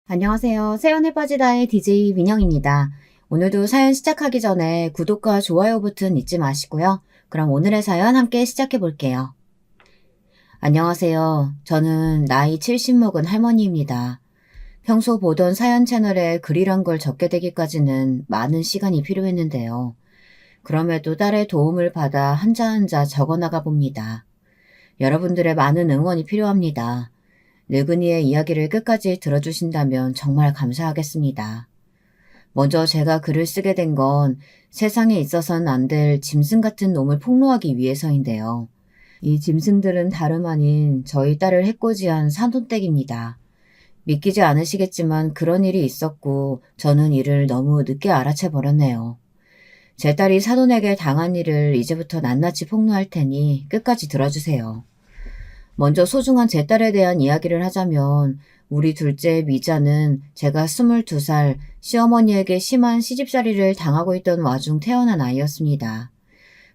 안녕하세요. 새연에 빠지다의 DJ 민영입니다. 오늘도 사연 시작하기 전에 구독과 좋아요 버튼 잊지 마시고요. 그럼 오늘의 사연 함께 시작해 볼게요. 안녕하세요. 저는 나이 70 먹은 할머니입니다. 평소 보던 사연 채널에 글이란 걸 적게 되기까지는 많은 시간이 필요했는데요. 그럼에도 딸의 도움을 받아 한자 한자 적어나가 봅니다. 여러분들의 많은 응원이 필요합니다. 늙은이의 이야기를 끝까지 들어주신다면 정말 감사하겠습니다. 먼저 제가 글을 쓰게 된 건 세상에 있어서는 안 될 짐승 같은 놈을 폭로하기 위해서인데요. 이 짐승들은 다름 아닌 저희 딸을 해코지한 산돈댁입니다. 믿기지 않으시겠지만 그런 일이 있었고 저는 이를 너무 늦게 알아채 버렸네요. 제 딸이 사돈에게 당한 일을 이제부터 낱낱이 폭로할 테니 끝까지 들어주세요. 먼저 소중한 제 딸에 대한 이야기를 하자면 우리 둘째 미자는 제가 22살 시어머니에게 심한 시집살이를 당하고 있던 와중 태어난 아이였습니다.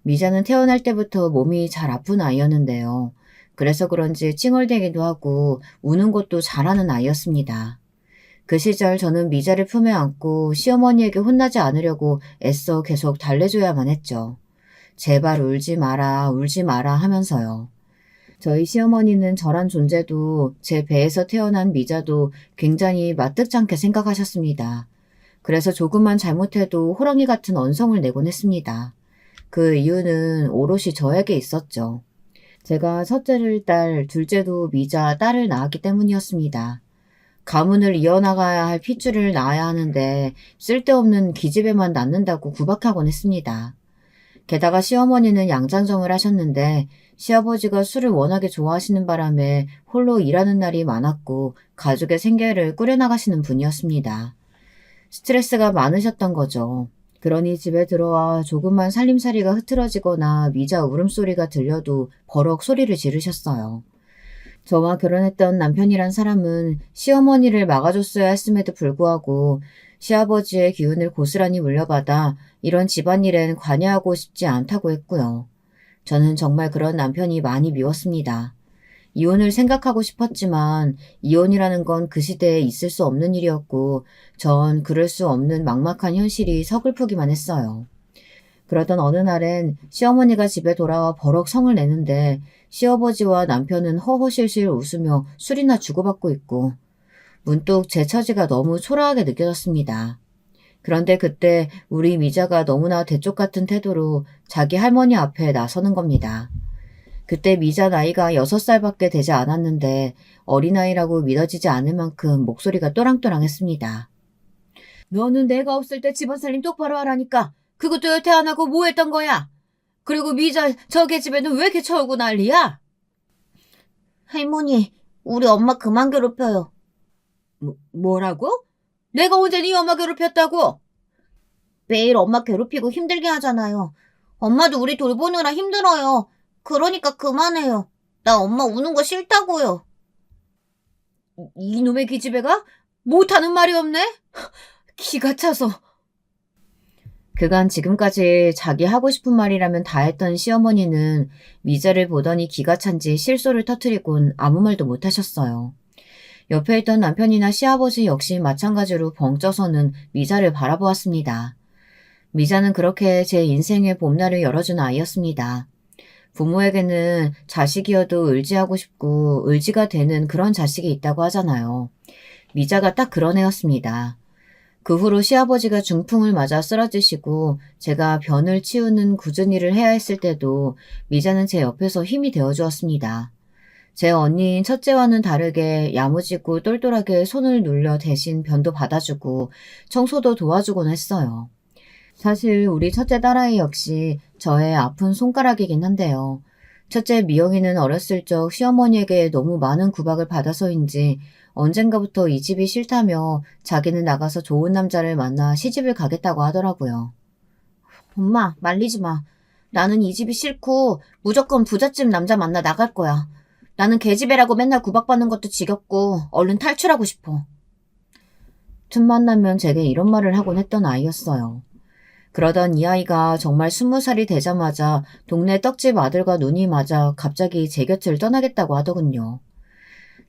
미자는 태어날 때부터 몸이 잘 아픈 아이였는데요. 그래서 그런지 찡얼대기도 하고 우는 것도 잘하는 아이였습니다. 그 시절 저는 미자를 품에 안고 시어머니에게 혼나지 않으려고 애써 계속 달래줘야만 했죠. 제발 울지 마라, 울지 마라 하면서요. 저희 시어머니는 저란 존재도 제 배에서 태어난 미자도 굉장히 마뜩찮게 생각하셨습니다. 그래서 조금만 잘못해도 호랑이 같은 언성을 내곤 했습니다. 그 이유는 오롯이 저에게 있었죠. 제가 첫째를 딸, 둘째도 미자, 딸을 낳았기 때문이었습니다. 가문을 이어나가야 할 핏줄을 낳아야 하는데 쓸데없는 기집애만 낳는다고 구박하곤 했습니다. 게다가 시어머니는 양장정을 하셨는데 시아버지가 술을 워낙에 좋아하시는 바람에 홀로 일하는 날이 많았고 가족의 생계를 꾸려나가시는 분이었습니다. 스트레스가 많으셨던 거죠. 그러니 집에 들어와 조금만 살림살이가 흐트러지거나 미자 울음소리가 들려도 버럭 소리를 지르셨어요. 저와 결혼했던 남편이란 사람은 시어머니를 막아줬어야 했음에도 불구하고 시아버지의 기운을 고스란히 물려받아 이런 집안일엔 관여하고 싶지 않다고 했고요. 저는 정말 그런 남편이 많이 미웠습니다. 이혼을 생각하고 싶었지만 이혼이라는 건 그 시대에 있을 수 없는 일이었고 전 그럴 수 없는 막막한 현실이 서글프기만 했어요. 그러던 어느 날엔 시어머니가 집에 돌아와 버럭 성을 내는데 시아버지와 남편은 허허실실 웃으며 술이나 주고받고 있고 문득 제 처지가 너무 초라하게 느껴졌습니다. 그런데 그때 우리 미자가 너무나 대쪽 같은 태도로 자기 할머니 앞에 나서는 겁니다. 그때 미자 나이가 6살밖에 되지 않았는데 어린아이라고 믿어지지 않을 만큼 목소리가 또랑또랑했습니다. 너는 내가 없을 때 집안 살림 똑바로 하라니까. 그것도 여태 안 하고 뭐 했던 거야? 그리고 미자 저 계집애는 왜 이렇게 철고 난리야? 할머니, 우리 엄마 그만 괴롭혀요. 뭐라고? 내가 언제 네 엄마 괴롭혔다고? 매일 엄마 괴롭히고 힘들게 하잖아요. 엄마도 우리 돌보느라 힘들어요. 그러니까 그만해요. 나 엄마 우는 거 싫다고요. 이놈의 기집애가 못하는 말이 없네? 기가 차서. 그간 지금까지 자기 하고 싶은 말이라면 다 했던 시어머니는 미자를 보더니 기가 찬지 실소를 터뜨리곤 아무 말도 못하셨어요. 옆에 있던 남편이나 시아버지 역시 마찬가지로 벙쪄서는 미자를 바라보았습니다. 미자는 그렇게 제 인생의 봄날을 열어준 아이였습니다. 부모에게는 자식이어도 의지하고 싶고 의지가 되는 그런 자식이 있다고 하잖아요. 미자가 딱 그런 애였습니다. 그 후로 시아버지가 중풍을 맞아 쓰러지시고 제가 변을 치우는 굳은 일을 해야 했을 때도 미자는 제 옆에서 힘이 되어주었습니다. 제 언니인 첫째와는 다르게 야무지고 똘똘하게 손을 눌려 대신 변도 받아주고 청소도 도와주곤 했어요. 사실 우리 첫째 딸아이 역시 저의 아픈 손가락이긴 한데요. 첫째 미영이는 어렸을 적 시어머니에게 너무 많은 구박을 받아서인지 언젠가부터 이 집이 싫다며 자기는 나가서 좋은 남자를 만나 시집을 가겠다고 하더라고요. 엄마, 말리지 마. 나는 이 집이 싫고 무조건 부잣집 남자 만나 나갈 거야. 나는 계집애라고 맨날 구박받는 것도 지겹고 얼른 탈출하고 싶어. 틈만 나면 제게 이런 말을 하곤 했던 아이였어요. 그러던 이 아이가 정말 20살이 되자마자 동네 떡집 아들과 눈이 맞아 갑자기 제 곁을 떠나겠다고 하더군요.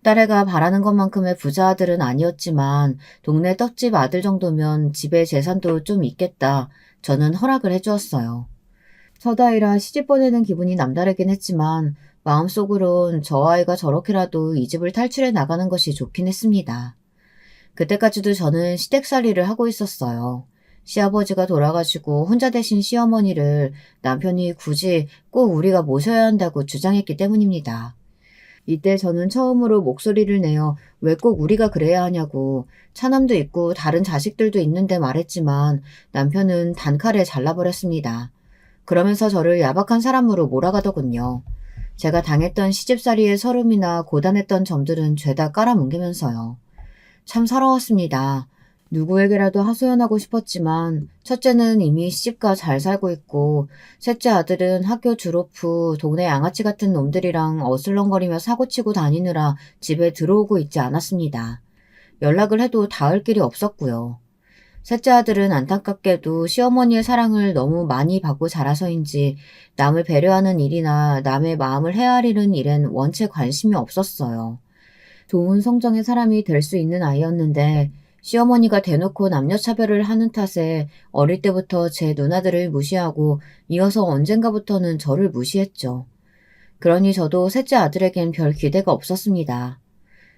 딸애가 바라는 것만큼의 부자 아들은 아니었지만 동네 떡집 아들 정도면 집에 재산도 좀 있겠다. 저는 허락을 해주었어요. 첫 아이라 시집 보내는 기분이 남다르긴 했지만 마음속으론 저 아이가 저렇게라도 이 집을 탈출해 나가는 것이 좋긴 했습니다. 그때까지도 저는 시댁살이를 하고 있었어요. 시아버지가 돌아가시고 혼자 되신 시어머니를 남편이 굳이 꼭 우리가 모셔야 한다고 주장했기 때문입니다. 이때 저는 처음으로 목소리를 내어 왜 꼭 우리가 그래야 하냐고 차남도 있고 다른 자식들도 있는데 말했지만 남편은 단칼에 잘라버렸습니다. 그러면서 저를 야박한 사람으로 몰아가더군요. 제가 당했던 시집살이의 서름이나 고단했던 점들은 죄다 깔아뭉개면서요. 참 서러웠습니다. 누구에게라도 하소연하고 싶었지만 첫째는 이미 시집가 잘 살고 있고 셋째 아들은 학교 졸업 후 동네 양아치 같은 놈들이랑 어슬렁거리며 사고치고 다니느라 집에 들어오고 있지 않았습니다. 연락을 해도 닿을 길이 없었고요. 셋째 아들은 안타깝게도 시어머니의 사랑을 너무 많이 받고 자라서인지 남을 배려하는 일이나 남의 마음을 헤아리는 일엔 원체 관심이 없었어요. 좋은 성정의 사람이 될 수 있는 아이였는데 시어머니가 대놓고 남녀차별을 하는 탓에 어릴 때부터 제 누나들을 무시하고 이어서 언젠가부터는 저를 무시했죠. 그러니 저도 셋째 아들에겐 별 기대가 없었습니다.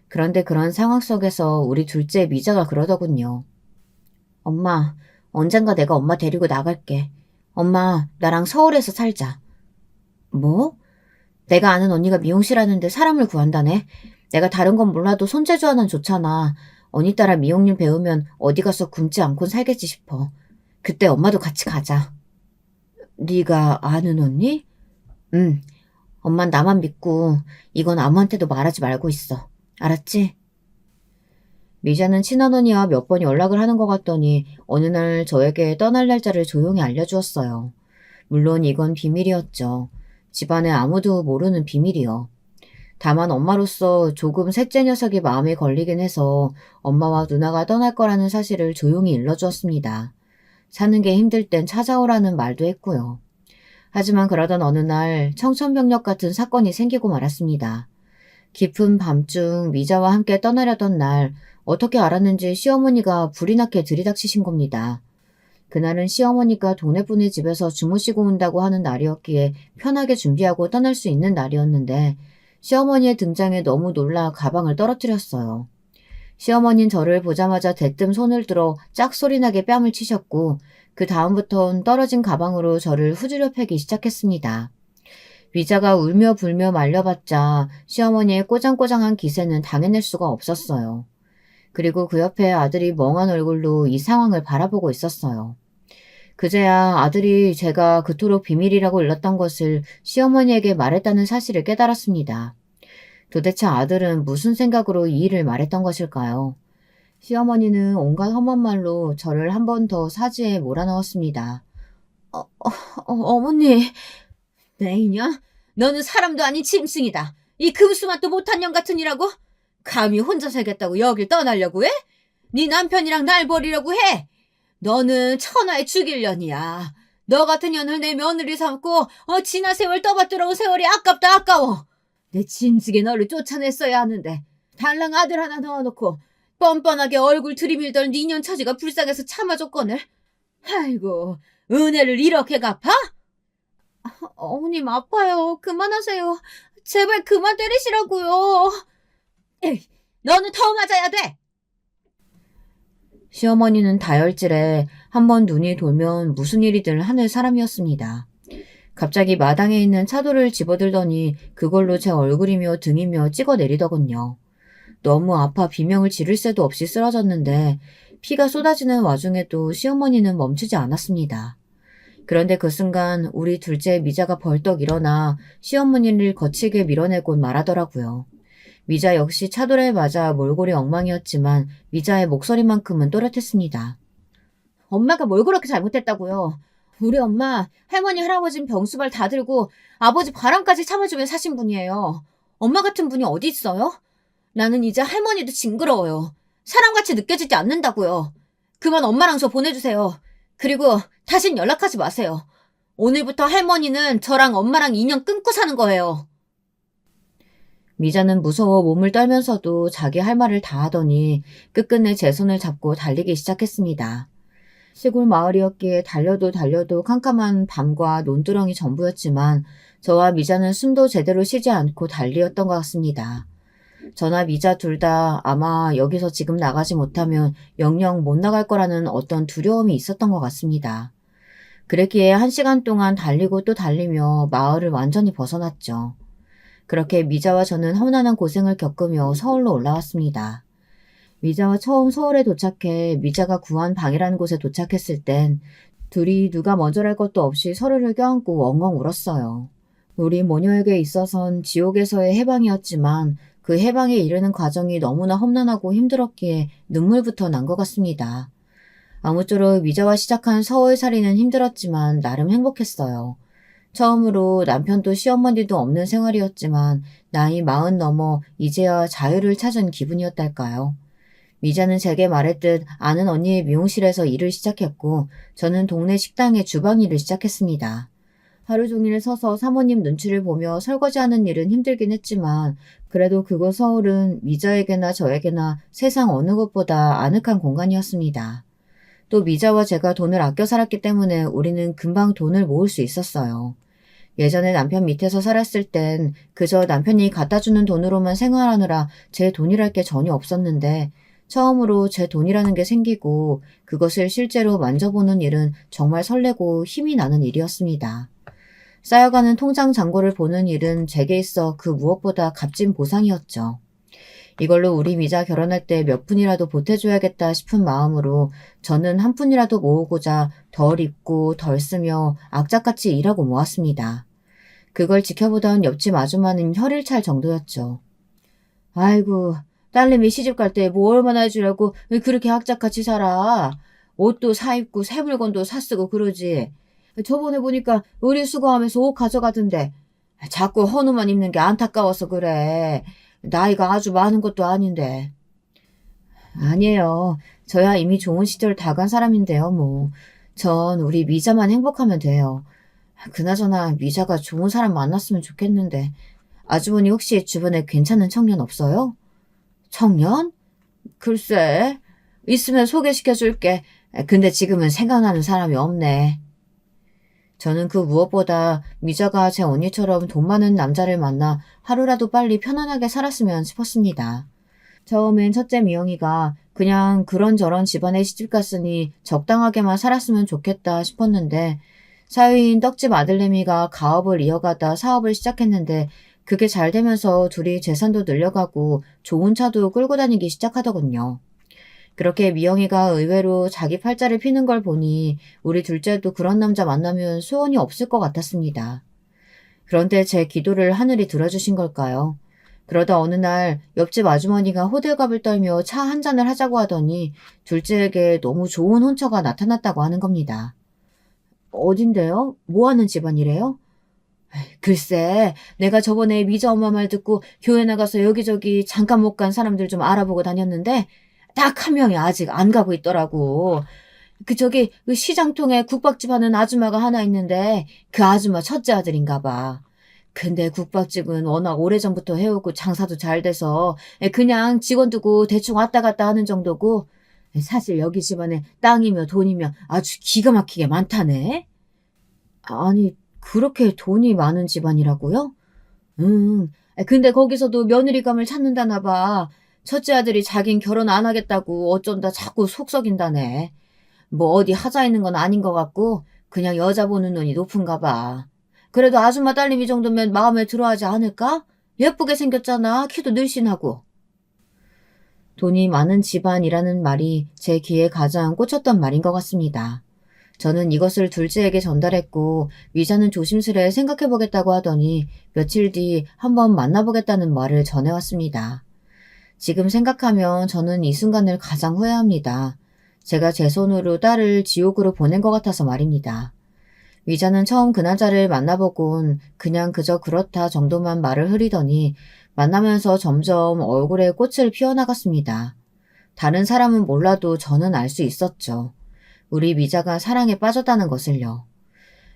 그런데 그런 상황 속에서 우리 둘째 미자가 그러더군요. 엄마, 언젠가 내가 엄마 데리고 나갈게. 엄마, 나랑 서울에서 살자. 뭐? 내가 아는 언니가 미용실 하는데 사람을 구한다네. 내가 다른 건 몰라도 손재주 하나는 좋잖아. 언니 따라 미용일 배우면 어디 가서 굶지 않고 살겠지 싶어. 그때 엄마도 같이 가자. 네가 아는 언니? 응. 엄만 나만 믿고 이건 아무한테도 말하지 말고 있어. 알았지? 미자는 친언니와 몇 번 연락을 하는 것 같더니 어느 날 저에게 떠날 날짜를 조용히 알려주었어요. 물론 이건 비밀이었죠. 집안에 아무도 모르는 비밀이요. 다만 엄마로서 조금 셋째 녀석이 마음에 걸리긴 해서 엄마와 누나가 떠날 거라는 사실을 조용히 일러주었습니다. 사는 게 힘들 땐 찾아오라는 말도 했고요. 하지만 그러던 어느 날 청천벽력 같은 사건이 생기고 말았습니다. 깊은 밤중 미자와 함께 떠나려던 날 어떻게 알았는지 시어머니가 불이 나게 들이닥치신 겁니다. 그날은 시어머니가 동네분의 집에서 주무시고 온다고 하는 날이었기에 편하게 준비하고 떠날 수 있는 날이었는데 시어머니의 등장에 너무 놀라 가방을 떨어뜨렸어요. 시어머니는 저를 보자마자 대뜸 손을 들어 짝소리나게 뺨을 치셨고 그 다음부턴 떨어진 가방으로 저를 후지려 패기 시작했습니다. 위자가 울며 불며 말려봤자 시어머니의 꼬장꼬장한 기세는 당해낼 수가 없었어요. 그리고 그 옆에 아들이 멍한 얼굴로 이 상황을 바라보고 있었어요. 그제야 아들이 제가 그토록 비밀이라고 일렀던 것을 시어머니에게 말했다는 사실을 깨달았습니다. 도대체 아들은 무슨 생각으로 이 일을 말했던 것일까요? 시어머니는 온갖 험한 말로 저를 한 번 더 사지에 몰아넣었습니다. 어머니. 내 이년? 너는 사람도 아닌 짐승이다. 이 금수맛도 못한 년 같은 이라고? 감히 혼자 살겠다고 여길 떠나려고 해? 네 남편이랑 날 버리려고 해? 너는 천하에 죽일 년이야. 너 같은 년을 내 며느리 삼고 지난 세월 떠받들어온 세월이 아깝다 아까워. 내 짐승에 너를 쫓아냈어야 하는데 달랑 아들 하나 넣어놓고 뻔뻔하게 얼굴 들이밀던 네 년 처지가 불쌍해서 참아줬거늘. 아이고 은혜를 이렇게 갚아? 어머님 아파요. 그만하세요. 제발 그만 때리시라고요. 에이, 너는 더 맞아야 돼. 시어머니는 다혈질에 한번 눈이 돌면 무슨 일이든 하는 사람이었습니다. 갑자기 마당에 있는 차도를 집어들더니 그걸로 제 얼굴이며 등이며 찍어내리더군요. 너무 아파 비명을 지를 새도 없이 쓰러졌는데 피가 쏟아지는 와중에도 시어머니는 멈추지 않았습니다. 그런데 그 순간 우리 둘째 미자가 벌떡 일어나 시어머니를 거칠게 밀어내곤 말하더라고요. 미자 역시 차돌에 맞아 몰골이 엉망이었지만 미자의 목소리만큼은 또렷했습니다. 엄마가 뭘 그렇게 잘못했다고요. 우리 엄마, 할머니, 할아버지는 병수발 다 들고 아버지 바람까지 참아주며 사신 분이에요. 엄마 같은 분이 어디 있어요? 나는 이제 할머니도 징그러워요. 사람같이 느껴지지 않는다고요. 그만 엄마랑 저 보내주세요. 그리고 다신 연락하지 마세요. 오늘부터 할머니는 저랑 엄마랑 인연 끊고 사는 거예요. 미자는 무서워 몸을 떨면서도 자기 할 말을 다 하더니 끝끝내 제 손을 잡고 달리기 시작했습니다. 시골 마을이었기에 달려도 캄캄한 밤과 논두렁이 전부였지만 저와 미자는 숨도 제대로 쉬지 않고 달리었던 것 같습니다. 저나 미자 둘 다 아마 여기서 지금 나가지 못하면 영영 못 나갈 거라는 어떤 두려움이 있었던 것 같습니다. 그랬기에 1시간 동안 달리고 또 달리며 마을을 완전히 벗어났죠. 그렇게 미자와 저는 험난한 고생을 겪으며 서울로 올라왔습니다. 미자와 처음 서울에 도착해 미자가 구한 방이라는 곳에 도착했을 땐 둘이 누가 먼저랄 것도 없이 서로를 껴안고 엉엉 울었어요. 우리 모녀에게 있어선 지옥에서의 해방이었지만 그 해방에 이르는 과정이 너무나 험난하고 힘들었기에 눈물부터 난 것 같습니다. 아무쪼록 미자와 시작한 서울살이는 힘들었지만 나름 행복했어요. 처음으로 남편도 시어머니도 없는 생활이었지만 나이 40 넘어 이제야 자유를 찾은 기분이었달까요. 미자는 제게 말했듯 아는 언니의 미용실에서 일을 시작했고 저는 동네 식당의 주방 일을 시작했습니다. 하루 종일 서서 사모님 눈치를 보며 설거지하는 일은 힘들긴 했지만 그래도 그곳 서울은 미자에게나 저에게나 세상 어느 곳보다 아늑한 공간이었습니다. 또 미자와 제가 돈을 아껴 살았기 때문에 우리는 금방 돈을 모을 수 있었어요. 예전에 남편 밑에서 살았을 땐 그저 남편이 갖다 주는 돈으로만 생활하느라 제 돈이랄 게 전혀 없었는데 처음으로 제 돈이라는 게 생기고 그것을 실제로 만져보는 일은 정말 설레고 힘이 나는 일이었습니다. 쌓여가는 통장 잔고를 보는 일은 제게 있어 그 무엇보다 값진 보상이었죠. 이걸로 우리 미자 결혼할 때 몇 푼이라도 보태줘야겠다 싶은 마음으로 저는 한 푼이라도 모으고자 덜 입고 덜 쓰며 악착같이 일하고 모았습니다. 그걸 지켜보던 옆집 아줌마는 혀를 찰 정도였죠. 아이고, 딸내미 시집갈 때 뭐 얼마나 해주려고 그렇게 악착같이 살아. 옷도 사 입고 새 물건도 사 쓰고 그러지. 저번에 보니까 의류 수거하면서 옷 가져가던데 자꾸 헌옷만 입는 게 안타까워서 그래. 나이가 아주 많은 것도 아닌데. 아니에요. 저야 이미 좋은 시절 다 간 사람인데요, 뭐. 전 우리 미자만 행복하면 돼요. 그나저나 미자가 좋은 사람 만났으면 좋겠는데. 아주머니 혹시 주변에 괜찮은 청년 없어요? 청년? 글쎄, 있으면 소개시켜줄게. 근데 지금은 생각나는 사람이 없네. 저는 그 무엇보다 미자가 제 언니처럼 돈 많은 남자를 만나 하루라도 빨리 편안하게 살았으면 싶었습니다. 처음엔 첫째 미영이가 그냥 그런저런 집안에 시집 갔으니 적당하게만 살았으면 좋겠다 싶었는데 사위인 떡집 아들내미가 가업을 이어가다 사업을 시작했는데 그게 잘 되면서 둘이 재산도 늘려가고 좋은 차도 끌고 다니기 시작하더군요. 그렇게 미영이가 의외로 자기 팔자를 피는 걸 보니 우리 둘째도 그런 남자 만나면 소원이 없을 것 같았습니다. 그런데 제 기도를 하늘이 들어주신 걸까요? 그러다 어느 날 옆집 아주머니가 호들갑을 떨며 차 한 잔을 하자고 하더니 둘째에게 너무 좋은 혼처가 나타났다고 하는 겁니다. 어딘데요? 뭐 하는 집안이래요? 글쎄, 내가 저번에 미자 엄마 말 듣고 교회 나가서 여기저기 잠깐 못 간 사람들 좀 알아보고 다녔는데 딱 한 명이 아직 안 가고 있더라고. 그 시장통에 국밥집 하는 아줌마가 하나 있는데 그 아줌마 첫째 아들인가 봐. 근데 국밥집은 워낙 오래전부터 해오고 장사도 잘 돼서 그냥 직원 두고 대충 왔다 갔다 하는 정도고 사실 여기 집안에 땅이며 돈이며 아주 기가 막히게 많다네. 아니, 그렇게 돈이 많은 집안이라고요? 근데 거기서도 며느리감을 찾는다나 봐. 첫째 아들이 자긴 결혼 안 하겠다고 어쩐다 자꾸 속썩인다네. 뭐 어디 하자 있는 건 아닌 것 같고 그냥 여자 보는 눈이 높은가 봐. 그래도 아줌마 딸내미 정도면 마음에 들어하지 않을까? 예쁘게 생겼잖아. 키도 늘씬하고. 돈이 많은 집안이라는 말이 제 귀에 가장 꽂혔던 말인 것 같습니다. 저는 이것을 둘째에게 전달했고 미자는 조심스레 생각해보겠다고 하더니 며칠 뒤 한번 만나보겠다는 말을 전해왔습니다. 지금 생각하면 저는 이 순간을 가장 후회합니다. 제가 제 손으로 딸을 지옥으로 보낸 것 같아서 말입니다. 미자는 처음 그 남자를 만나보곤 그냥 그저 그렇다 정도만 말을 흐리더니 만나면서 점점 얼굴에 꽃을 피워나갔습니다. 다른 사람은 몰라도 저는 알 수 있었죠. 우리 미자가 사랑에 빠졌다는 것을요.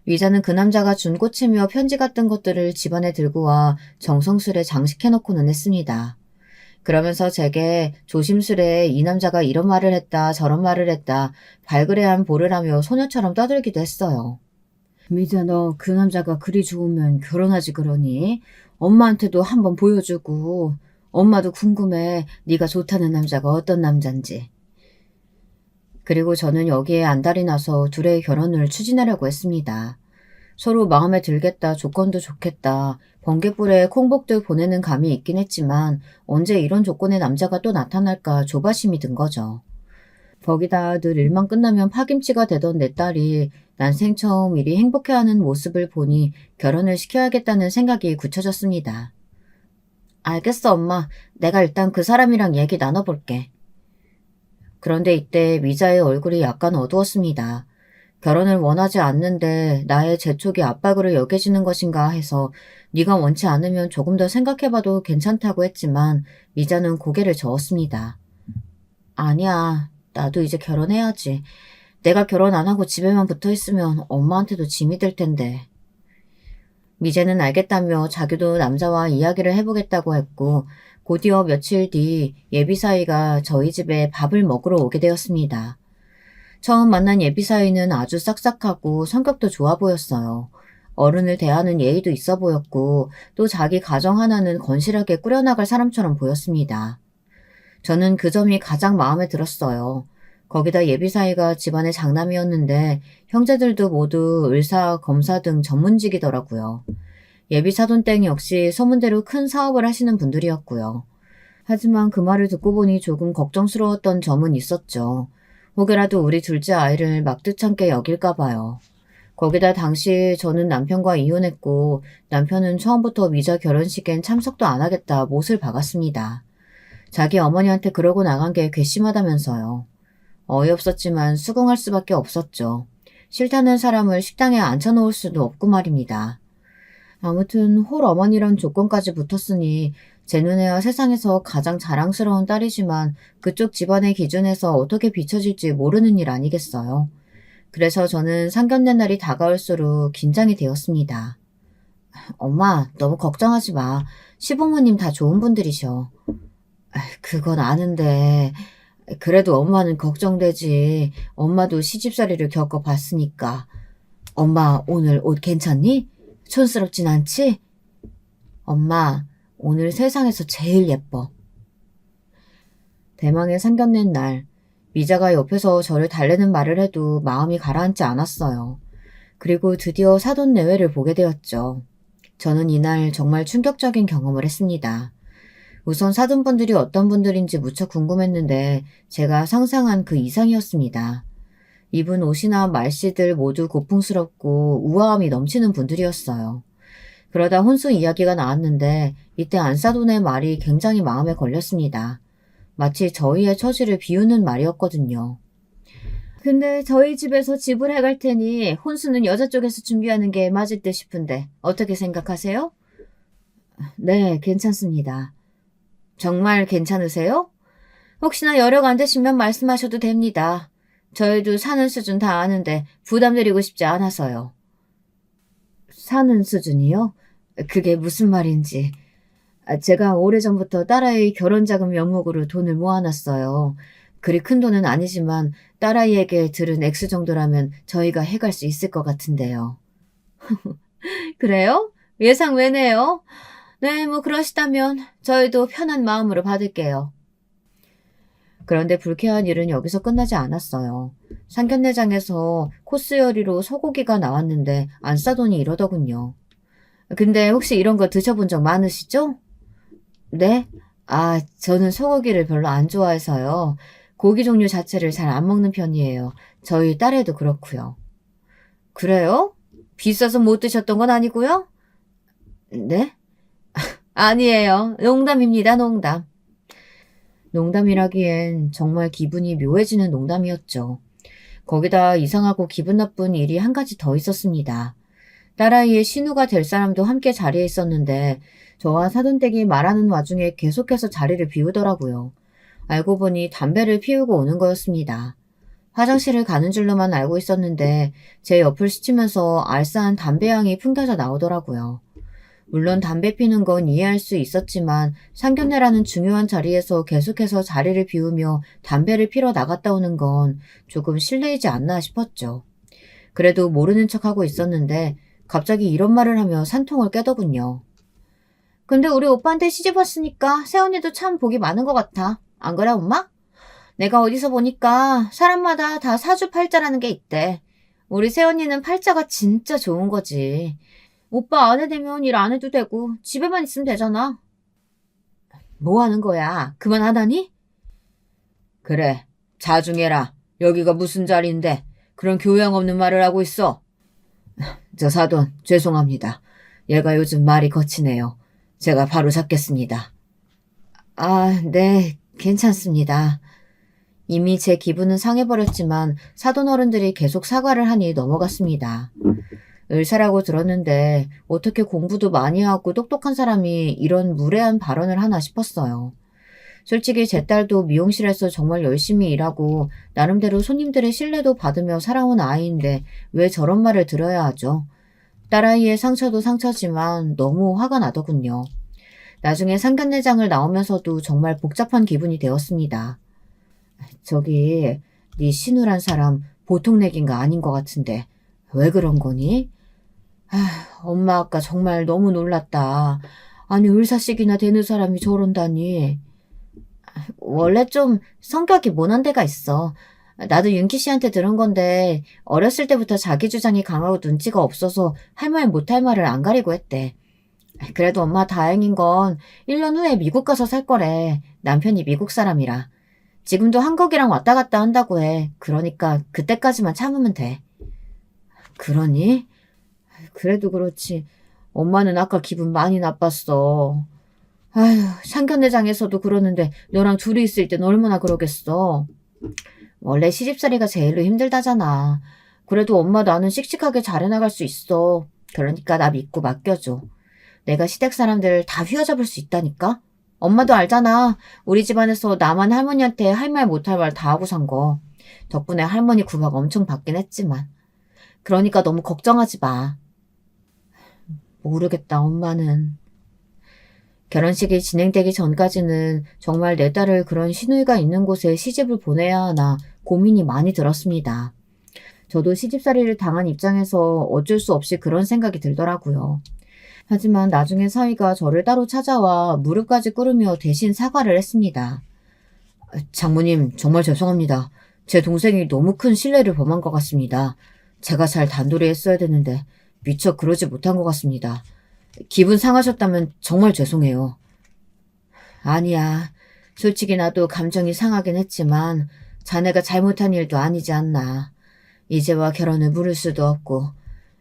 위자는 그 남자가 준 꽃이며 편지 같은 것들을 집안에 들고 와 정성스레 장식해놓고는 했습니다. 그러면서 제게 조심스레 이 남자가 이런 말을 했다 저런 말을 했다 발그레한 보를 하며 소녀처럼 떠들기도 했어요. 미자, 너 그 남자가 그리 좋으면 결혼하지 그러니? 엄마한테도 한번 보여주고 엄마도 궁금해 네가 좋다는 남자가 어떤 남잔지. 그리고 저는 여기에 안달이 나서 둘의 결혼을 추진하려고 했습니다. 서로 마음에 들겠다, 조건도 좋겠다, 번개불에 콩복들 보내는 감이 있긴 했지만 언제 이런 조건의 남자가 또 나타날까 조바심이 든 거죠. 거기다 늘 일만 끝나면 파김치가 되던 내 딸이 난생 처음 이리 행복해하는 모습을 보니 결혼을 시켜야겠다는 생각이 굳혀졌습니다. 알겠어, 엄마. 내가 일단 그 사람이랑 얘기 나눠볼게. 그런데 이때 미자의 얼굴이 약간 어두웠습니다. 결혼을 원하지 않는데 나의 재촉이 압박으로 여겨지는 것인가 해서 네가 원치 않으면 조금 더 생각해봐도 괜찮다고 했지만 미자는 고개를 저었습니다. 아니야. 나도 이제 결혼해야지. 내가 결혼 안 하고 집에만 붙어 있으면 엄마한테도 짐이 될 텐데. 미제는 알겠다며 자기도 남자와 이야기를 해보겠다고 했고 곧이어 며칠 뒤 예비사위가 저희 집에 밥을 먹으러 오게 되었습니다. 처음 만난 예비사위는 아주 싹싹하고 성격도 좋아 보였어요. 어른을 대하는 예의도 있어 보였고 또 자기 가정 하나는 건실하게 꾸려나갈 사람처럼 보였습니다. 저는 그 점이 가장 마음에 들었어요. 거기다 예비사위가 집안의 장남이었는데 형제들도 모두 의사, 검사 등 전문직이더라고요. 예비사돈땡 역시 소문대로 큰 사업을 하시는 분들이었고요. 하지만 그 말을 듣고 보니 조금 걱정스러웠던 점은 있었죠. 혹여라도 우리 둘째 아이를 막듯찮게 여길까 봐요. 거기다 당시 저는 남편과 이혼했고 남편은 처음부터 미자 결혼식엔 참석도 안 하겠다 못을 박았습니다. 자기 어머니한테 그러고 나간 게 괘씸하다면서요. 어이없었지만 수긍할 수밖에 없었죠. 싫다는 사람을 식당에 앉혀놓을 수도 없고 말입니다. 아무튼 홀 어머니란 조건까지 붙었으니 제 눈에야 세상에서 가장 자랑스러운 딸이지만 그쪽 집안의 기준에서 어떻게 비춰질지 모르는 일 아니겠어요. 그래서 저는 상견례 날이 다가올수록 긴장이 되었습니다. 엄마, 너무 걱정하지 마. 시부모님 다 좋은 분들이셔. 그건 아는데 그래도 엄마는 걱정되지. 엄마도 시집살이를 겪어봤으니까. 엄마 오늘 옷 괜찮니? 촌스럽진 않지? 엄마 오늘 세상에서 제일 예뻐. 대망의 상견례 날 미자가 옆에서 저를 달래는 말을 해도 마음이 가라앉지 않았어요. 그리고 드디어 사돈 내외를 보게 되었죠. 저는 이날 정말 충격적인 경험을 했습니다. 우선 사돈분들이 어떤 분들인지 무척 궁금했는데 제가 상상한 그 이상이었습니다. 입은 옷이나 말씨들 모두 고풍스럽고 우아함이 넘치는 분들이었어요. 그러다 혼수 이야기가 나왔는데 이때 안사돈의 말이 굉장히 마음에 걸렸습니다. 마치 저희의 처지를 비우는 말이었거든요. 근데 저희 집에서 집을 해갈 테니 혼수는 여자 쪽에서 준비하는 게 맞을 듯 싶은데 어떻게 생각하세요? 네, 괜찮습니다. 정말 괜찮으세요? 혹시나 여력 안 되시면 말씀하셔도 됩니다. 저희도 사는 수준 다 아는데 부담드리고 싶지 않아서요. 사는 수준이요? 그게 무슨 말인지. 제가 오래전부터 딸아이 결혼자금 명목으로 돈을 모아놨어요. 그리 큰 돈은 아니지만 딸아이에게 들은 액수 정도라면 저희가 해갈 수 있을 것 같은데요. 그래요? 예상 외네요. 네, 뭐 그러시다면 저희도 편한 마음으로 받을게요. 그런데 불쾌한 일은 여기서 끝나지 않았어요. 상견례장에서 코스 요리로 소고기가 나왔는데 안 싸더니 이러더군요. 근데 혹시 이런 거 드셔본 적 많으시죠? 네? 저는 소고기를 별로 안 좋아해서요. 고기 종류 자체를 잘 안 먹는 편이에요. 저희 딸애도 그렇고요. 그래요? 비싸서 못 드셨던 건 아니고요? 네? 아니에요. 농담입니다, 농담. 농담이라기엔 정말 기분이 묘해지는 농담이었죠. 거기다 이상하고 기분 나쁜 일이 한 가지 더 있었습니다. 딸아이의 신우가 될 사람도 함께 자리에 있었는데 저와 사돈댁이 말하는 와중에 계속해서 자리를 비우더라고요. 알고 보니 담배를 피우고 오는 거였습니다. 화장실을 가는 줄로만 알고 있었는데 제 옆을 스치면서 알싸한 담배 향이 풍겨져 나오더라고요. 물론 담배 피는 건 이해할 수 있었지만 상견례라는 중요한 자리에서 계속해서 자리를 비우며 담배를 피러 나갔다 오는 건 조금 실례이지 않나 싶었죠. 그래도 모르는 척하고 있었는데 갑자기 이런 말을 하며 산통을 깨더군요. 근데 우리 오빠한테 시집 왔으니까 새언니도 참 복이 많은 것 같아. 안 그래, 엄마? 내가 어디서 보니까 사람마다 다 사주팔자라는 게 있대. 우리 새언니는 팔자가 진짜 좋은 거지. 오빠 아내 되면 일 안 해도 되고 집에만 있으면 되잖아. 뭐 하는 거야? 그만하다니? 그래, 자중해라. 여기가 무슨 자리인데 그런 교양 없는 말을 하고 있어. 저 사돈, 죄송합니다. 얘가 요즘 말이 거치네요. 제가 바로 잡겠습니다. 아, 네, 괜찮습니다. 이미 제 기분은 상해버렸지만 사돈 어른들이 계속 사과를 하니 넘어갔습니다. 의사라고 들었는데 어떻게 공부도 많이 하고 똑똑한 사람이 이런 무례한 발언을 하나 싶었어요. 솔직히 제 딸도 미용실에서 정말 열심히 일하고 나름대로 손님들의 신뢰도 받으며 살아온 아이인데 왜 저런 말을 들어야 하죠? 딸아이의 상처도 상처지만 너무 화가 나더군요. 나중에 상견례장을 나오면서도 정말 복잡한 기분이 되었습니다. 저기 네 신우란 사람 보통 내기인가 아닌 것 같은데 왜 그런 거니? 엄마 아까 정말 너무 놀랐다. 아니 을사식이나 되는 사람이 저런다니. 원래 좀 성격이 모난 데가 있어. 나도 윤기 씨한테 들은 건데 어렸을 때부터 자기 주장이 강하고 눈치가 없어서 할 말 못할 말을 안 가리고 했대. 그래도 엄마 다행인 건 1년 후에 미국 가서 살 거래. 남편이 미국 사람이라. 지금도 한국이랑 왔다 갔다 한다고 해. 그러니까 그때까지만 참으면 돼. 그러니? 그래도 그렇지. 엄마는 아까 기분 많이 나빴어. 아휴, 상견례장에서도 그러는데 너랑 둘이 있을 땐 얼마나 그러겠어. 원래 시집살이가 제일로 힘들다잖아. 그래도 엄마 나는 씩씩하게 잘해나갈 수 있어. 그러니까 나 믿고 맡겨줘. 내가 시댁 사람들 다 휘어잡을 수 있다니까? 엄마도 알잖아. 우리 집안에서 나만 할머니한테 할 말 못할 말 다 하고 산 거. 덕분에 할머니 구박 엄청 받긴 했지만. 그러니까 너무 걱정하지 마. 모르겠다, 엄마는. 결혼식이 진행되기 전까지는 정말 내 딸을 그런 시누이가 있는 곳에 시집을 보내야 하나 고민이 많이 들었습니다. 저도 시집살이를 당한 입장에서 어쩔 수 없이 그런 생각이 들더라고요. 하지만 나중에 사위가 저를 따로 찾아와 무릎까지 꿇으며 대신 사과를 했습니다. 장모님, 정말 죄송합니다. 제 동생이 너무 큰 실례를 범한 것 같습니다. 제가 잘 단도리 했어야 되는데 미처 그러지 못한 것 같습니다. 기분 상하셨다면 정말 죄송해요. 아니야. 솔직히 나도 감정이 상하긴 했지만 자네가 잘못한 일도 아니지 않나. 이제와 결혼을 물을 수도 없고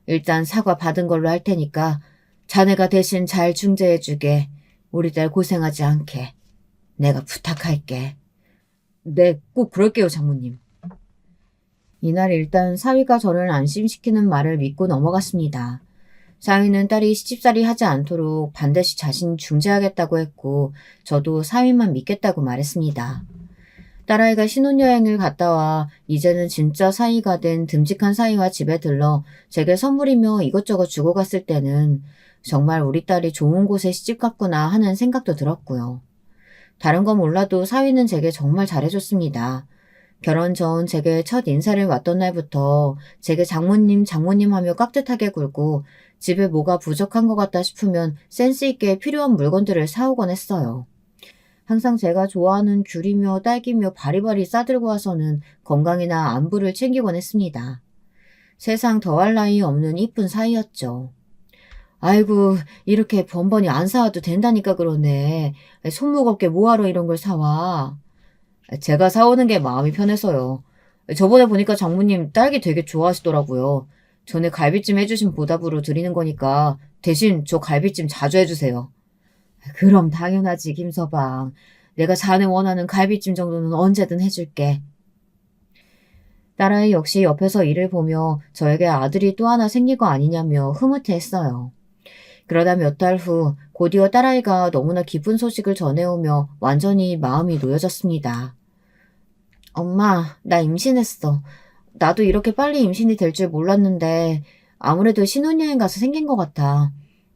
일단 사과 받은 걸로 할 테니까 자네가 대신 잘 중재해주게. 우리 딸 고생하지 않게. 내가 부탁할게. 네, 꼭 그럴게요, 장모님. 이날 일단 사위가 저를 안심시키는 말을 믿고 넘어갔습니다. 사위는 딸이 시집살이 하지 않도록 반드시 자신이 중재하겠다고 했고 저도 사위만 믿겠다고 말했습니다. 딸아이가 신혼여행을 갔다 와 이제는 진짜 사위가 된 듬직한 사위와 집에 들러 제게 선물이며 이것저것 주고 갔을 때는 정말 우리 딸이 좋은 곳에 시집 갔구나 하는 생각도 들었고요. 다른 건 몰라도 사위는 제게 정말 잘해줬습니다. 결혼 전 제게 첫 인사를 왔던 날부터 제게 장모님 하며 깍듯하게 굴고 집에 뭐가 부족한 것 같다 싶으면 센스 있게 필요한 물건들을 사오곤 했어요. 항상 제가 좋아하는 귤이며 딸기며 바리바리 싸들고 와서는 건강이나 안부를 챙기곤 했습니다. 세상 더할 나위 없는 이쁜 사이였죠. 아이고, 이렇게 번번이 안 사와도 된다니까 그러네. 손무겁게 뭐하러 이런 걸 사와. 제가 사오는 게 마음이 편해서요. 저번에 보니까 장모님 딸기 되게 좋아하시더라고요. 전에 갈비찜 해주신 보답으로 드리는 거니까 대신 저 갈비찜 자주 해주세요. 그럼 당연하지, 김서방. 내가 자네 원하는 갈비찜 정도는 언제든 해줄게. 딸아이 역시 옆에서 일을 보며 저에게 아들이 또 하나 생긴 거 아니냐며 흐뭇해했어요. 그러다 몇 달 후 곧이어 딸아이가 너무나 기쁜 소식을 전해오며 완전히 마음이 놓여졌습니다. 엄마, 나 임신했어. 나도 이렇게 빨리 임신이 될 줄 몰랐는데 아무래도 신혼여행 가서 생긴 것 같아.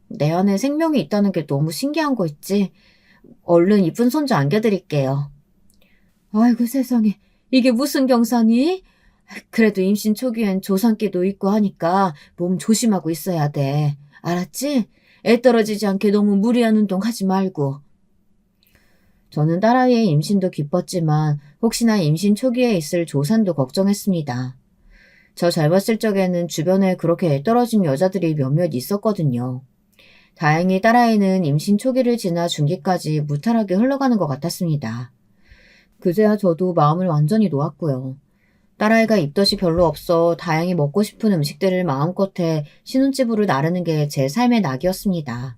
내 안에 생명이 있다는 게 너무 신기한 거 있지? 얼른 이쁜 손주 안겨드릴게요. 아이고 세상에, 이게 무슨 경사니? 그래도 임신 초기엔 조산기도 있고 하니까 몸 조심하고 있어야 돼. 알았지? 애 떨어지지 않게 너무 무리한 운동 하지 말고. 저는 딸아이의 임신도 기뻤지만 혹시나 임신 초기에 있을 조산도 걱정했습니다. 저 젊었을 적에는 주변에 그렇게 애 떨어진 여자들이 몇몇 있었거든요. 다행히 딸아이는 임신 초기를 지나 중기까지 무탈하게 흘러가는 것 같았습니다. 그제야 저도 마음을 완전히 놓았고요. 딸아이가 입덧이 별로 없어 다행히 먹고 싶은 음식들을 마음껏 해 신혼집으로 나르는 게 제 삶의 낙이었습니다.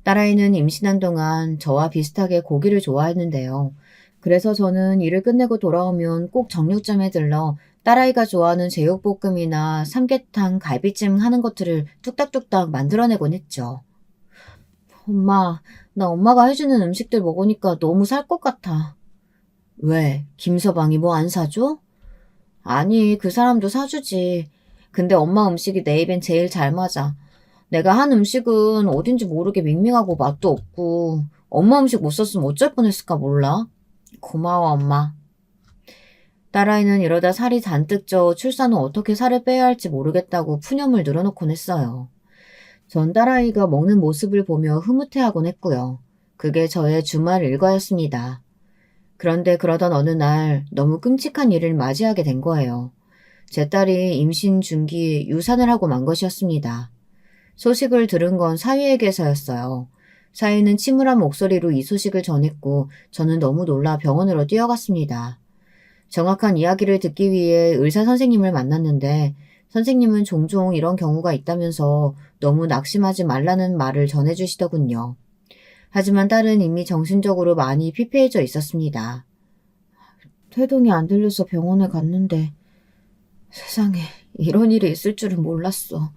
딸아이는 임신한 동안 저와 비슷하게 고기를 좋아했는데요. 그래서 저는 일을 끝내고 돌아오면 꼭 정육점에 들러 딸아이가 좋아하는 제육볶음이나 삼계탕, 갈비찜 하는 것들을 뚝딱뚝딱 만들어내곤 했죠. 엄마, 나 엄마가 해주는 음식들 먹으니까 너무 살 것 같아. 왜? 김서방이 뭐 안 사줘? 아니, 그 사람도 사주지. 근데 엄마 음식이 내 입엔 제일 잘 맞아. 내가 한 음식은 어딘지 모르게 밍밍하고 맛도 없고 엄마 음식 못 썼으면 어쩔 뻔했을까 몰라. 고마워, 엄마. 딸아이는 이러다 살이 잔뜩 쪄 출산 후 어떻게 살을 빼야 할지 모르겠다고 푸념을 늘어놓곤 했어요. 전 딸아이가 먹는 모습을 보며 흐뭇해하곤 했고요. 그게 저의 주말 일과였습니다. 그런데 그러던 어느 날 너무 끔찍한 일을 맞이하게 된 거예요. 제 딸이 임신 중기 유산을 하고 만 것이었습니다. 소식을 들은 건 사위에게서였어요. 사위는 침울한 목소리로 이 소식을 전했고 저는 너무 놀라 병원으로 뛰어갔습니다. 정확한 이야기를 듣기 위해 의사 선생님을 만났는데 선생님은 종종 이런 경우가 있다면서 너무 낙심하지 말라는 말을 전해주시더군요. 하지만 딸은 이미 정신적으로 많이 피폐해져 있었습니다. 태동이 안 들려서 병원에 갔는데 세상에 이런 일이 있을 줄은 몰랐어.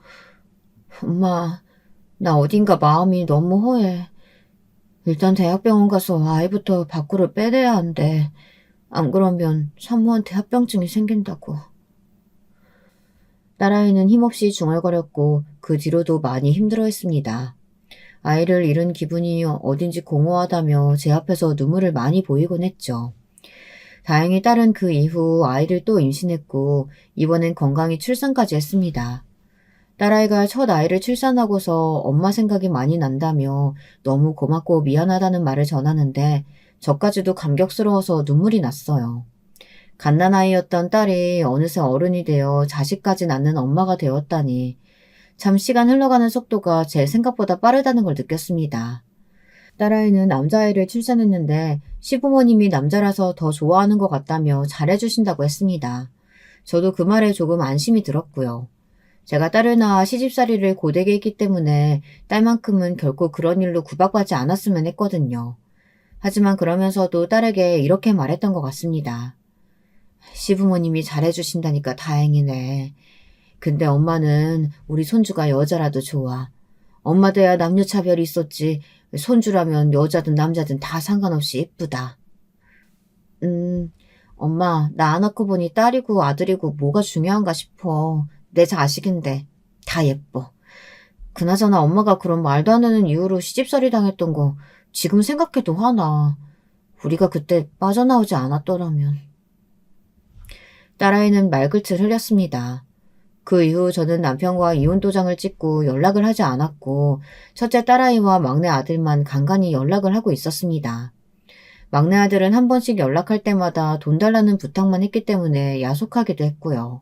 엄마, 나 어딘가 마음이 너무 허해. 일단 대학병원 가서 아이부터 밖으로 빼내야 한대. 안 그러면 산모한테 합병증이 생긴다고. 딸아이는 힘없이 중얼거렸고 그 뒤로도 많이 힘들어했습니다. 아이를 잃은 기분이 어딘지 공허하다며 제 앞에서 눈물을 많이 보이곤 했죠. 다행히 딸은 그 이후 아이를 또 임신했고 이번엔 건강히 출산까지 했습니다. 딸아이가 첫 아이를 출산하고서 엄마 생각이 많이 난다며 너무 고맙고 미안하다는 말을 전하는데 저까지도 감격스러워서 눈물이 났어요. 갓난아이였던 딸이 어느새 어른이 되어 자식까지 낳는 엄마가 되었다니 참 시간 흘러가는 속도가 제 생각보다 빠르다는 걸 느꼈습니다. 딸아이는 남자아이를 출산했는데 시부모님이 남자라서 더 좋아하는 것 같다며 잘해주신다고 했습니다. 저도 그 말에 조금 안심이 들었고요. 제가 딸을 낳아 시집살이를 고되게 했기 때문에 딸만큼은 결코 그런 일로 구박받지 않았으면 했거든요. 하지만 그러면서도 딸에게 이렇게 말했던 것 같습니다. 시부모님이 잘해주신다니까 다행이네. 근데 엄마는 우리 손주가 여자라도 좋아. 엄마 돼야 남녀차별이 있었지. 손주라면 여자든 남자든 다 상관없이 예쁘다. 엄마, 나 안 낳고 보니 딸이고 아들이고 뭐가 중요한가 싶어. 내 자식인데 다 예뻐. 그나저나 엄마가 그런 말도 안 되는 이유로 시집살이 당했던 거 지금 생각해도 화나. 우리가 그때 빠져나오지 않았더라면. 딸아이는 말끝을 흘렸습니다. 그 이후 저는 남편과 이혼 도장을 찍고 연락을 하지 않았고 첫째 딸아이와 막내 아들만 간간히 연락을 하고 있었습니다. 막내 아들은 한 번씩 연락할 때마다 돈 달라는 부탁만 했기 때문에 야속하기도 했고요.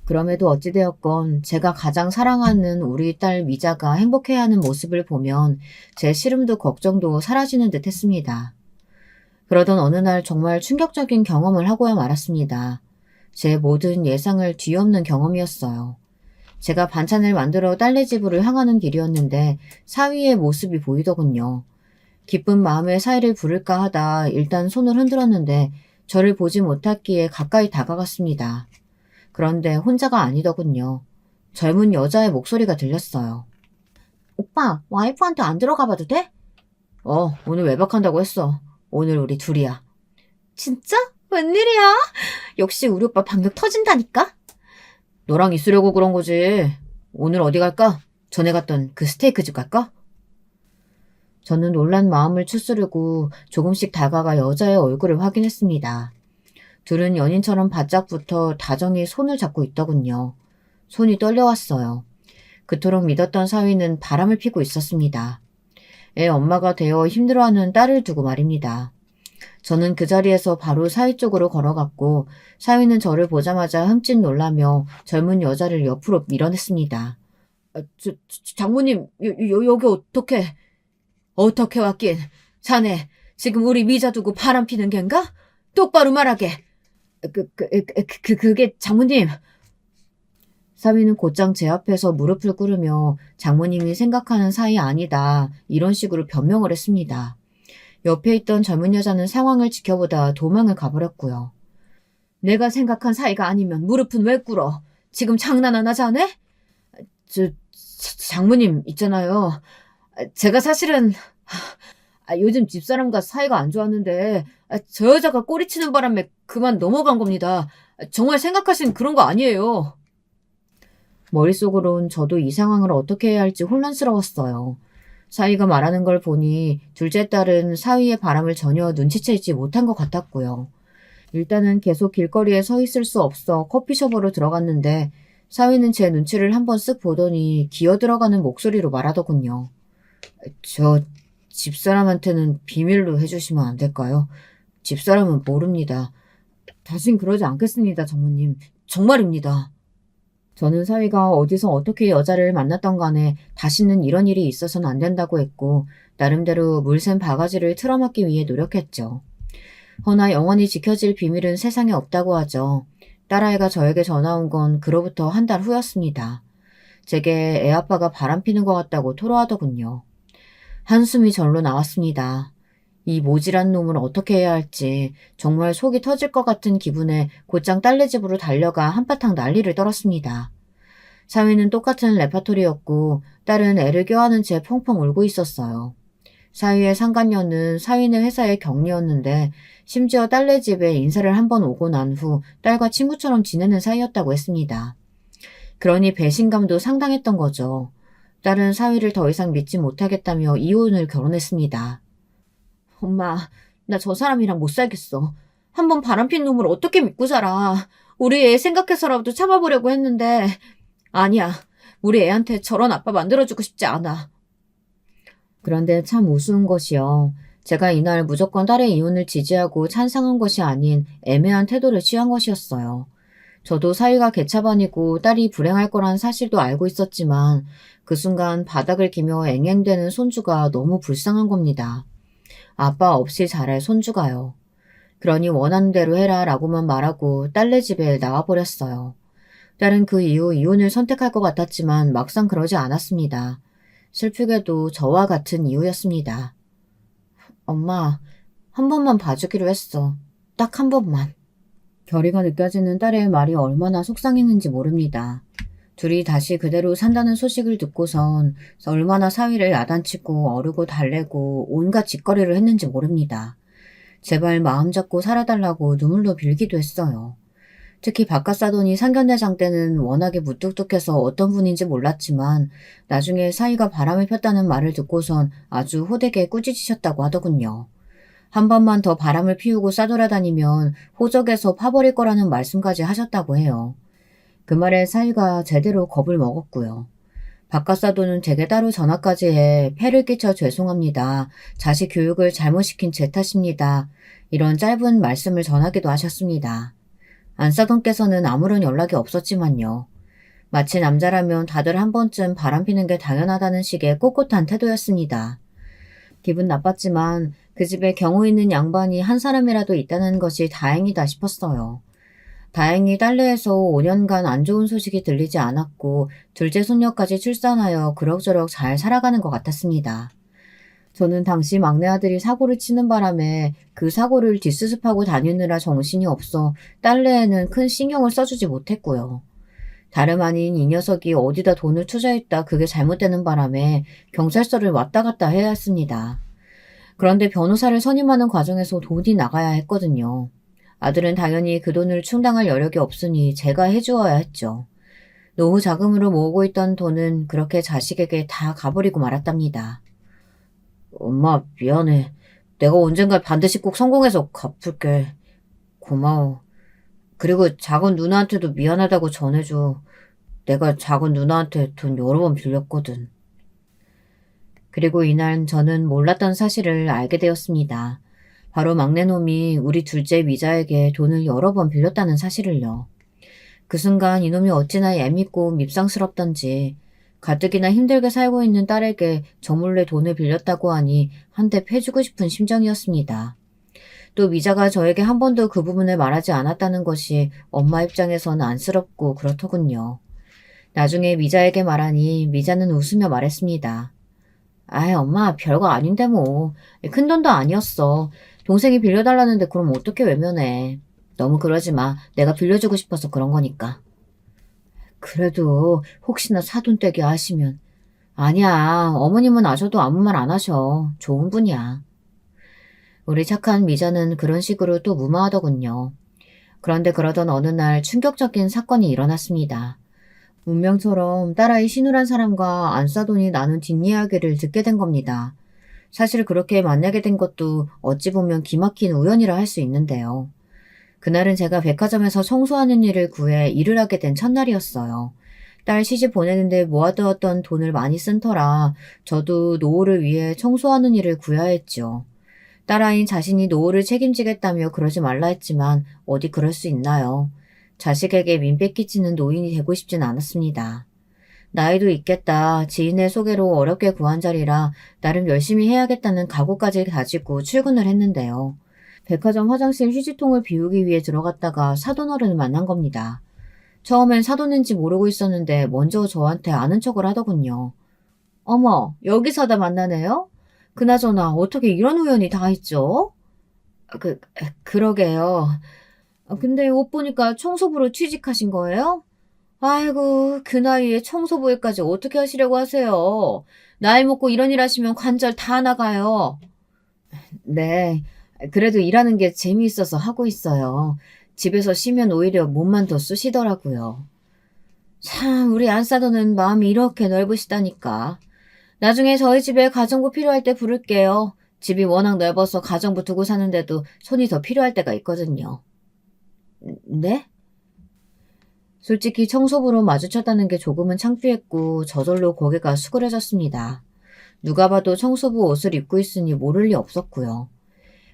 그럼에도 어찌되었건 제가 가장 사랑하는 우리 딸 미자가 행복해하는 모습을 보면 제 시름도 걱정도 사라지는 듯 했습니다. 그러던 어느 날 정말 충격적인 경험을 하고야 말았습니다. 제 모든 예상을 뒤엎는 경험이었어요. 제가 반찬을 만들어 딸네 집으로 향하는 길이었는데 사위의 모습이 보이더군요. 기쁜 마음에 사위를 부를까 하다 일단 손을 흔들었는데 저를 보지 못했기에 가까이 다가갔습니다. 그런데 혼자가 아니더군요. 젊은 여자의 목소리가 들렸어요. 오빠, 와이프한테 안 들어가 봐도 돼? 오늘 외박한다고 했어. 오늘 우리 둘이야. 진짜? 웬일이야? 역시 우리 오빠 박력 터진다니까? 너랑 있으려고 그런 거지. 오늘 어디 갈까? 전에 갔던 그 스테이크집 갈까? 저는 놀란 마음을 추스르고 조금씩 다가가 여자의 얼굴을 확인했습니다. 둘은 연인처럼 바짝 붙어 다정히 손을 잡고 있더군요. 손이 떨려왔어요. 그토록 믿었던 사위는 바람을 피고 있었습니다. 애 엄마가 되어 힘들어하는 딸을 두고 말입니다. 저는 그 자리에서 바로 사위 쪽으로 걸어갔고 사위는 저를 보자마자 흠칫 놀라며 젊은 여자를 옆으로 밀어냈습니다. 장모님, 여기 어떻게 왔긴. 자네, 지금 우리 미자 두고 바람 피는 겐가? 똑바로 말하게. 그게 장모님. 사위는 곧장 제 앞에서 무릎을 꿇으며 장모님이 생각하는 사이 아니다. 이런 식으로 변명을 했습니다. 옆에 있던 젊은 여자는 상황을 지켜보다 도망을 가버렸고요. 내가 생각한 사이가 아니면 무릎은 왜 꿇어? 지금 장난하나 자네? 장모님 있잖아요. 제가 사실은 요즘 집사람과 사이가 안 좋았는데 저 여자가 꼬리치는 바람에 그만 넘어간 겁니다. 정말 생각하신 그런 거 아니에요. 머릿속으론 저도 이 상황을 어떻게 해야 할지 혼란스러웠어요. 사위가 말하는 걸 보니 둘째 딸은 사위의 바람을 전혀 눈치채지 못한 것 같았고요. 일단은 계속 길거리에 서 있을 수 없어 커피숍으로 들어갔는데 사위는 제 눈치를 한번 쓱 보더니 기어들어가는 목소리로 말하더군요. 저 집사람한테는 비밀로 해주시면 안 될까요? 집사람은 모릅니다. 다신 그러지 않겠습니다, 장모님. 정말입니다. 저는 사위가 어디서 어떻게 여자를 만났던 간에 다시는 이런 일이 있어서는 안 된다고 했고 나름대로 물샘 바가지를 틀어막기 위해 노력했죠. 허나 영원히 지켜질 비밀은 세상에 없다고 하죠. 딸아이가 저에게 전화 온 건 그로부터 한 달 후였습니다. 제게 애 아빠가 바람피는 것 같다고 토로하더군요. 한숨이 절로 나왔습니다. 이 모질한 놈을 어떻게 해야 할지 정말 속이 터질 것 같은 기분에 곧장 딸네 집으로 달려가 한바탕 난리를 떨었습니다. 사위는 똑같은 레파토리였고 딸은 애를 껴안은 채 펑펑 울고 있었어요. 사위의 상간녀는 사위네 회사의 격리였는데 심지어 딸네 집에 인사를 한번 오고 난 후 딸과 친구처럼 지내는 사이였다고 했습니다. 그러니 배신감도 상당했던 거죠. 딸은 사위를 더 이상 믿지 못하겠다며 이혼을 결혼했습니다. 엄마, 나 저 사람이랑 못 살겠어. 한번 바람핀 놈을 어떻게 믿고 살아. 우리 애 생각해서라도 참아보려고 했는데 아니야. 우리 애한테 저런 아빠 만들어주고 싶지 않아. 그런데 참 우스운 것이요. 제가 이날 무조건 딸의 이혼을 지지하고 찬성한 것이 아닌 애매한 태도를 취한 것이었어요. 저도 사위가 개차반이고 딸이 불행할 거란 사실도 알고 있었지만 그 순간 바닥을 기며 앵앵대는 손주가 너무 불쌍한 겁니다. 아빠 없이 자랄 손주가요. 그러니 원하는 대로 해라 라고만 말하고 딸네 집에 나와버렸어요. 딸은 그 이후 이혼을 선택할 것 같았지만 막상 그러지 않았습니다. 슬프게도 저와 같은 이유였습니다. 엄마, 한 번만 봐주기로 했어. 딱 한 번만. 결의가 느껴지는 딸의 말이 얼마나 속상했는지 모릅니다. 둘이 다시 그대로 산다는 소식을 듣고선 얼마나 사위를 야단치고 어르고 달래고 온갖 짓거리를 했는지 모릅니다. 제발 마음 잡고 살아달라고 눈물로 빌기도 했어요. 특히 바깥사돈이 상견례장 때는 워낙에 무뚝뚝해서 어떤 분인지 몰랐지만 나중에 사위가 바람을 폈다는 말을 듣고선 아주 호되게 꾸짖으셨다고 하더군요. 한 번만 더 바람을 피우고 싸돌아다니면 호적에서 파버릴 거라는 말씀까지 하셨다고 해요. 그 말에 사위가 제대로 겁을 먹었고요. 바깥사돈은 제게 따로 전화까지 해 폐를 끼쳐 죄송합니다. 자식 교육을 잘못시킨 제 탓입니다. 이런 짧은 말씀을 전하기도 하셨습니다. 안사돈께서는 아무런 연락이 없었지만요. 마치 남자라면 다들 한 번쯤 바람피는 게 당연하다는 식의 꼿꼿한 태도였습니다. 기분 나빴지만 그 집에 경우 있는 양반이 한 사람이라도 있다는 것이 다행이다 싶었어요. 다행히 딸내에서 5년간 안 좋은 소식이 들리지 않았고 둘째 손녀까지 출산하여 그럭저럭 잘 살아가는 것 같았습니다. 저는 당시 막내 아들이 사고를 치는 바람에 그 사고를 뒷수습하고 다니느라 정신이 없어 딸내에는 큰 신경을 써주지 못했고요. 다름 아닌 이 녀석이 어디다 돈을 투자했다 그게 잘못되는 바람에 경찰서를 왔다 갔다 해야 했습니다. 그런데 변호사를 선임하는 과정에서 돈이 나가야 했거든요. 아들은 당연히 그 돈을 충당할 여력이 없으니 제가 해주어야 했죠. 노후 자금으로 모으고 있던 돈은 그렇게 자식에게 다 가버리고 말았답니다. 엄마, 미안해. 내가 언젠가 반드시 꼭 성공해서 갚을게. 고마워. 그리고 작은 누나한테도 미안하다고 전해줘. 내가 작은 누나한테 돈 여러 번 빌렸거든. 그리고 이날 저는 몰랐던 사실을 알게 되었습니다. 바로 막내놈이 우리 둘째 미자에게 돈을 여러 번 빌렸다는 사실을요. 그 순간 이놈이 어찌나 얄밉고 밉상스럽던지 가뜩이나 힘들게 살고 있는 딸에게 저 몰래 돈을 빌렸다고 하니 한 대 패주고 싶은 심정이었습니다. 또 미자가 저에게 한 번도 그 부분을 말하지 않았다는 것이 엄마 입장에서는 안쓰럽고 그렇더군요. 나중에 미자에게 말하니 미자는 웃으며 말했습니다. 아이, 엄마, 별거 아닌데 뭐. 큰 돈도 아니었어. 동생이 빌려달라는데 그럼 어떻게 외면해. 너무 그러지 마. 내가 빌려주고 싶어서 그런 거니까. 그래도 혹시나 사돈 떼기 하시면. 아니야. 어머님은 아셔도 아무 말 안 하셔. 좋은 분이야. 우리 착한 미자는 그런 식으로 또 무마하더군요. 그런데 그러던 어느 날 충격적인 사건이 일어났습니다. 운명처럼 딸아이 신우란 사람과 안싸돈이 나눈 뒷이야기를 듣게 된 겁니다. 사실 그렇게 만나게 된 것도 어찌 보면 기막힌 우연이라 할 수 있는데요. 그날은 제가 백화점에서 청소하는 일을 구해 일을 하게 된 첫날이었어요. 딸 시집 보내는데 모아두었던 돈을 많이 쓴 터라 저도 노후를 위해 청소하는 일을 구해야 했죠. 딸아이는 자신이 노후를 책임지겠다며 그러지 말라 했지만 어디 그럴 수 있나요? 자식에게 민폐 끼치는 노인이 되고 싶진 않았습니다. 나이도 있겠다. 지인의 소개로 어렵게 구한 자리라 나름 열심히 해야겠다는 각오까지 가지고 출근을 했는데요. 백화점 화장실 휴지통을 비우기 위해 들어갔다가 사돈어른을 만난 겁니다. 처음엔 사돈인지 모르고 있었는데 먼저 저한테 아는 척을 하더군요. 어머, 여기서다 만나네요? 그나저나 어떻게 이런 우연이 다 있죠? 그러게요. 근데 옷 보니까 청소부로 취직하신 거예요? 아이고, 그 나이에 청소부 일까지 어떻게 하시려고 하세요? 나이 먹고 이런 일 하시면 관절 다 나가요. 네, 그래도 일하는 게 재미있어서 하고 있어요. 집에서 쉬면 오히려 몸만 더 쑤시더라고요. 참, 우리 안싸도는 마음이 이렇게 넓으시다니까. 나중에 저희 집에 가정부 필요할 때 부를게요. 집이 워낙 넓어서 가정부 두고 사는데도 손이 더 필요할 때가 있거든요. 네? 솔직히 청소부로 마주쳤다는 게 조금은 창피했고 저절로 고개가 수그려졌습니다. 누가 봐도 청소부 옷을 입고 있으니 모를 리 없었고요.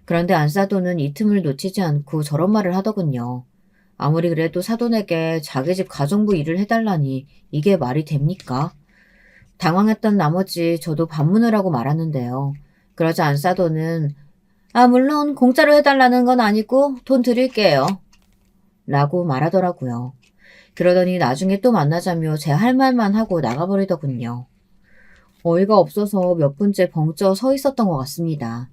그런데 안사돈은 이 틈을 놓치지 않고 저런 말을 하더군요. 아무리 그래도 사돈에게 자기 집 가정부 일을 해달라니 이게 말이 됩니까? 당황했던 나머지 저도 반문을 하고 말았는데요. 그러자 안사돈은 물론 공짜로 해달라는 건 아니고 돈 드릴게요. 라고 말하더라고요. 그러더니 나중에 또 만나자며 제 할 말만 하고 나가버리더군요. 어이가 없어서 몇 분째 벙쪄 서 있었던 것 같습니다.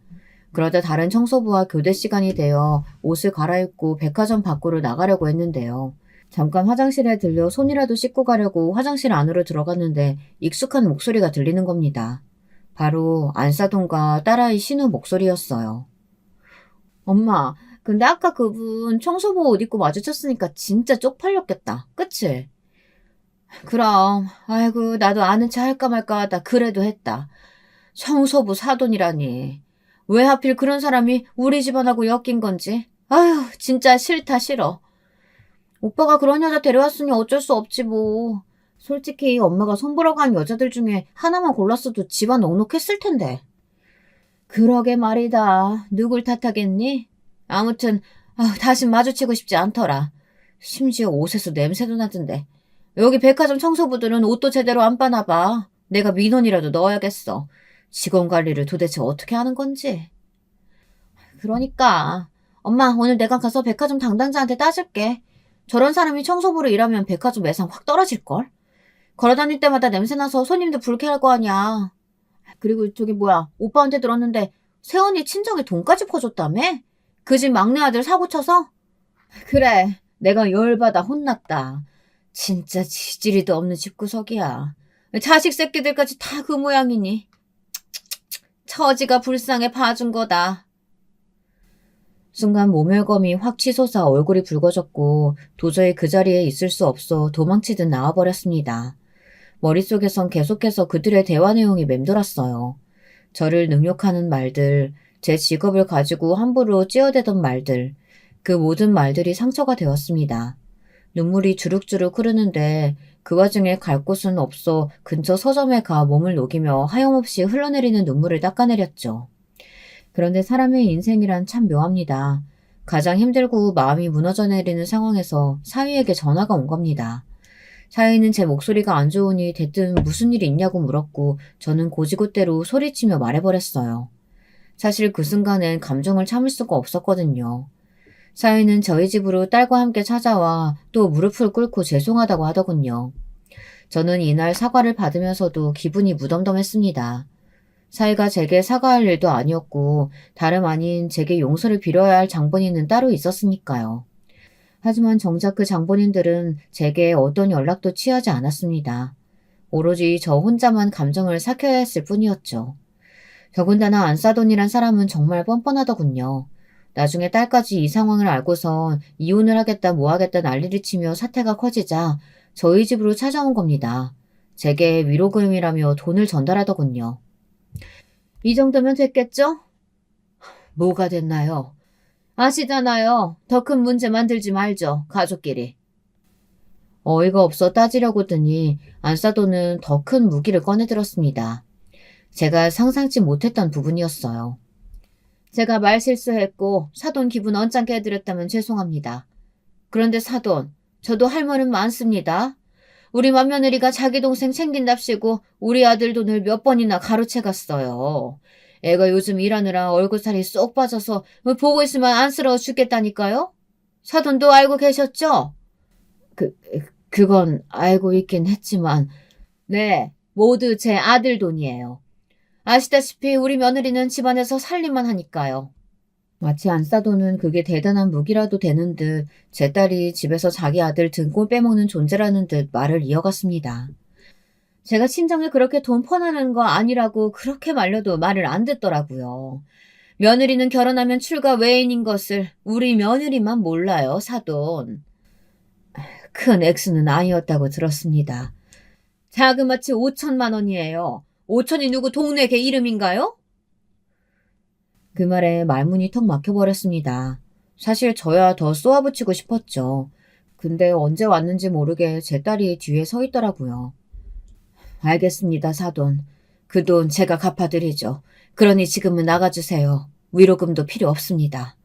그러다 다른 청소부와 교대 시간이 되어 옷을 갈아입고 백화점 밖으로 나가려고 했는데요. 잠깐 화장실에 들려 손이라도 씻고 가려고 화장실 안으로 들어갔는데 익숙한 목소리가 들리는 겁니다. 바로 안사돈과 딸아이 신우 목소리였어요. 엄마, 근데 아까 그분 청소부 옷 입고 마주쳤으니까 진짜 쪽팔렸겠다. 그치? 그럼, 아이고, 나도 아는 체 할까 말까 하다 그래도 했다. 청소부 사돈이라니. 왜 하필 그런 사람이 우리 집안하고 엮인 건지. 아휴, 진짜 싫다, 싫어. 오빠가 그런 여자 데려왔으니 어쩔 수 없지 뭐. 솔직히 엄마가 손보러 간 여자들 중에 하나만 골랐어도 집안 넉넉했을 텐데. 그러게 말이다. 누굴 탓하겠니? 아무튼 다신 마주치고 싶지 않더라. 심지어 옷에서 냄새도 나던데. 여기 백화점 청소부들은 옷도 제대로 안 빠나 봐. 내가 민원이라도 넣어야겠어. 직원 관리를 도대체 어떻게 하는 건지. 그러니까 엄마 오늘 내가 가서 백화점 담당자한테 따질게. 저런 사람이 청소부로 일하면 백화점 매상 확 떨어질걸? 걸어다닐 때마다 냄새나서 손님들 불쾌할 거 아니야. 그리고 저기 뭐야 오빠한테 들었는데 새언니 친정에 돈까지 퍼줬다며? 그 집 막내 아들 사고 쳐서? 그래 내가 열받아 혼났다. 진짜 지지리도 없는 집구석이야. 자식 새끼들까지 다 그 모양이니. 처지가 불쌍해 봐준 거다. 순간 모멸감이 확 치솟아 얼굴이 붉어졌고 도저히 그 자리에 있을 수 없어 도망치듯 나와버렸습니다. 머릿속에선 계속해서 그들의 대화 내용이 맴돌았어요. 저를 능욕하는 말들, 제 직업을 가지고 함부로 찌어대던 말들, 그 모든 말들이 상처가 되었습니다. 눈물이 주룩주룩 흐르는데 그 와중에 갈 곳은 없어 근처 서점에 가 몸을 녹이며 하염없이 흘러내리는 눈물을 닦아내렸죠. 그런데 사람의 인생이란 참 묘합니다. 가장 힘들고 마음이 무너져 내리는 상황에서 사위에게 전화가 온 겁니다. 사위는 제 목소리가 안 좋으니 대뜸 무슨 일이 있냐고 물었고 저는 고지고대로 소리치며 말해버렸어요. 사실 그 순간엔 감정을 참을 수가 없었거든요. 사위는 저희 집으로 딸과 함께 찾아와 또 무릎을 꿇고 죄송하다고 하더군요. 저는 이날 사과를 받으면서도 기분이 무덤덤했습니다. 사위가 제게 사과할 일도 아니었고 다름 아닌 제게 용서를 빌어야 할 장본인은 따로 있었으니까요. 하지만 정작 그 장본인들은 제게 어떤 연락도 취하지 않았습니다. 오로지 저 혼자만 감정을 삭혀야 했을 뿐이었죠. 더군다나 안사돈이란 사람은 정말 뻔뻔하더군요. 나중에 딸까지 이 상황을 알고선 이혼을 하겠다 뭐하겠다 난리를 치며 사태가 커지자 저희 집으로 찾아온 겁니다. 제게 위로금이라며 돈을 전달하더군요. 이 정도면 됐겠죠? 뭐가 됐나요? 아시잖아요. 더 큰 문제 만들지 말죠. 가족끼리. 어이가 없어 따지려고 드니 안사돈은 더 큰 무기를 꺼내들었습니다. 제가 상상치 못했던 부분이었어요. 제가 말 실수했고 사돈 기분 언짢게 해드렸다면 죄송합니다. 그런데 사돈, 저도 할 말은 많습니다. 우리 맏며느리가 자기 동생 챙긴답시고 우리 아들 돈을 몇 번이나 가로채 갔어요. 애가 요즘 일하느라 얼굴살이 쏙 빠져서 보고 있으면 안쓰러워 죽겠다니까요? 사돈도 알고 계셨죠? 그건 알고 있긴 했지만, 네, 모두 제 아들 돈이에요. 아시다시피 우리 며느리는 집안에서 살림만 하니까요. 마치 안싸돈은 그게 대단한 무기라도 되는 듯 제 딸이 집에서 자기 아들 등골 빼먹는 존재라는 듯 말을 이어갔습니다. 제가 친정에 그렇게 돈 퍼나는 거 아니라고 그렇게 말려도 말을 안 듣더라고요. 며느리는 결혼하면 출가 외인인 것을 우리 며느리만 몰라요, 사돈. 큰 액수는 아니었다고 들었습니다. 자그마치 5천만 원이에요. 5천이 누구 동네 개 이름인가요? 그 말에 말문이 턱 막혀버렸습니다. 사실 저야 더 쏘아붙이고 싶었죠. 근데 언제 왔는지 모르게 제 딸이 뒤에 서 있더라고요. 알겠습니다, 사돈. 그 돈 제가 갚아드리죠. 그러니 지금은 나가주세요. 위로금도 필요 없습니다.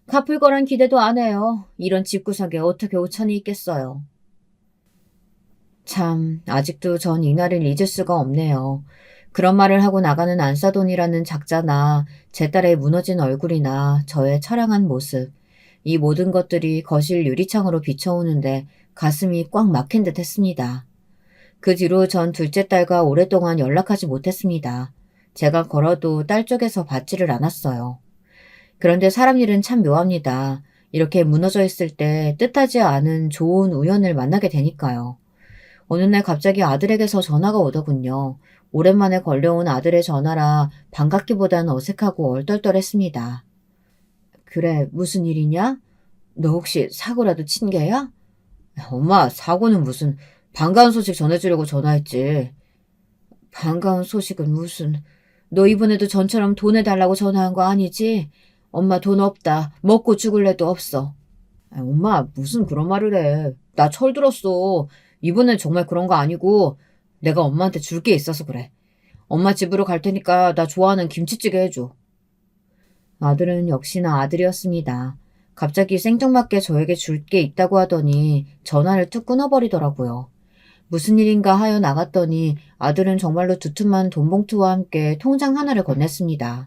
갚을 거란 기대도 안 해요. 이런 집구석에 어떻게 5천이 있겠어요. 참, 아직도 전 이날을 잊을 수가 없네요. 그런 말을 하고 나가는 안사돈이라는 작자나 제 딸의 무너진 얼굴이나 저의 처량한 모습, 이 모든 것들이 거실 유리창으로 비춰오는데 가슴이 꽉 막힌 듯 했습니다. 그 뒤로 전 둘째 딸과 오랫동안 연락하지 못했습니다. 제가 걸어도 딸 쪽에서 받지를 않았어요. 그런데 사람 일은 참 묘합니다. 이렇게 무너져 있을 때 뜻하지 않은 좋은 우연을 만나게 되니까요. 어느 날 갑자기 아들에게서 전화가 오더군요. 오랜만에 걸려온 아들의 전화라 반갑기보단 어색하고 얼떨떨했습니다. 그래, 무슨 일이냐? 너 혹시 사고라도 친 게야? 엄마, 사고는 무슨 반가운 소식 전해주려고 전화했지. 반가운 소식은 무슨... 너 이번에도 전처럼 돈 해달라고 전화한 거 아니지? 엄마 돈 없다. 먹고 죽을래도 없어. 엄마, 무슨 그런 말을 해. 나 철들었어. 이번엔 정말 그런 거 아니고 내가 엄마한테 줄 게 있어서 그래. 엄마 집으로 갈 테니까 나 좋아하는 김치찌개 해줘. 아들은 역시나 아들이었습니다. 갑자기 생뚱맞게 저에게 줄 게 있다고 하더니 전화를 툭 끊어버리더라고요. 무슨 일인가 하여 나갔더니 아들은 정말로 두툼한 돈봉투와 함께 통장 하나를 건넸습니다.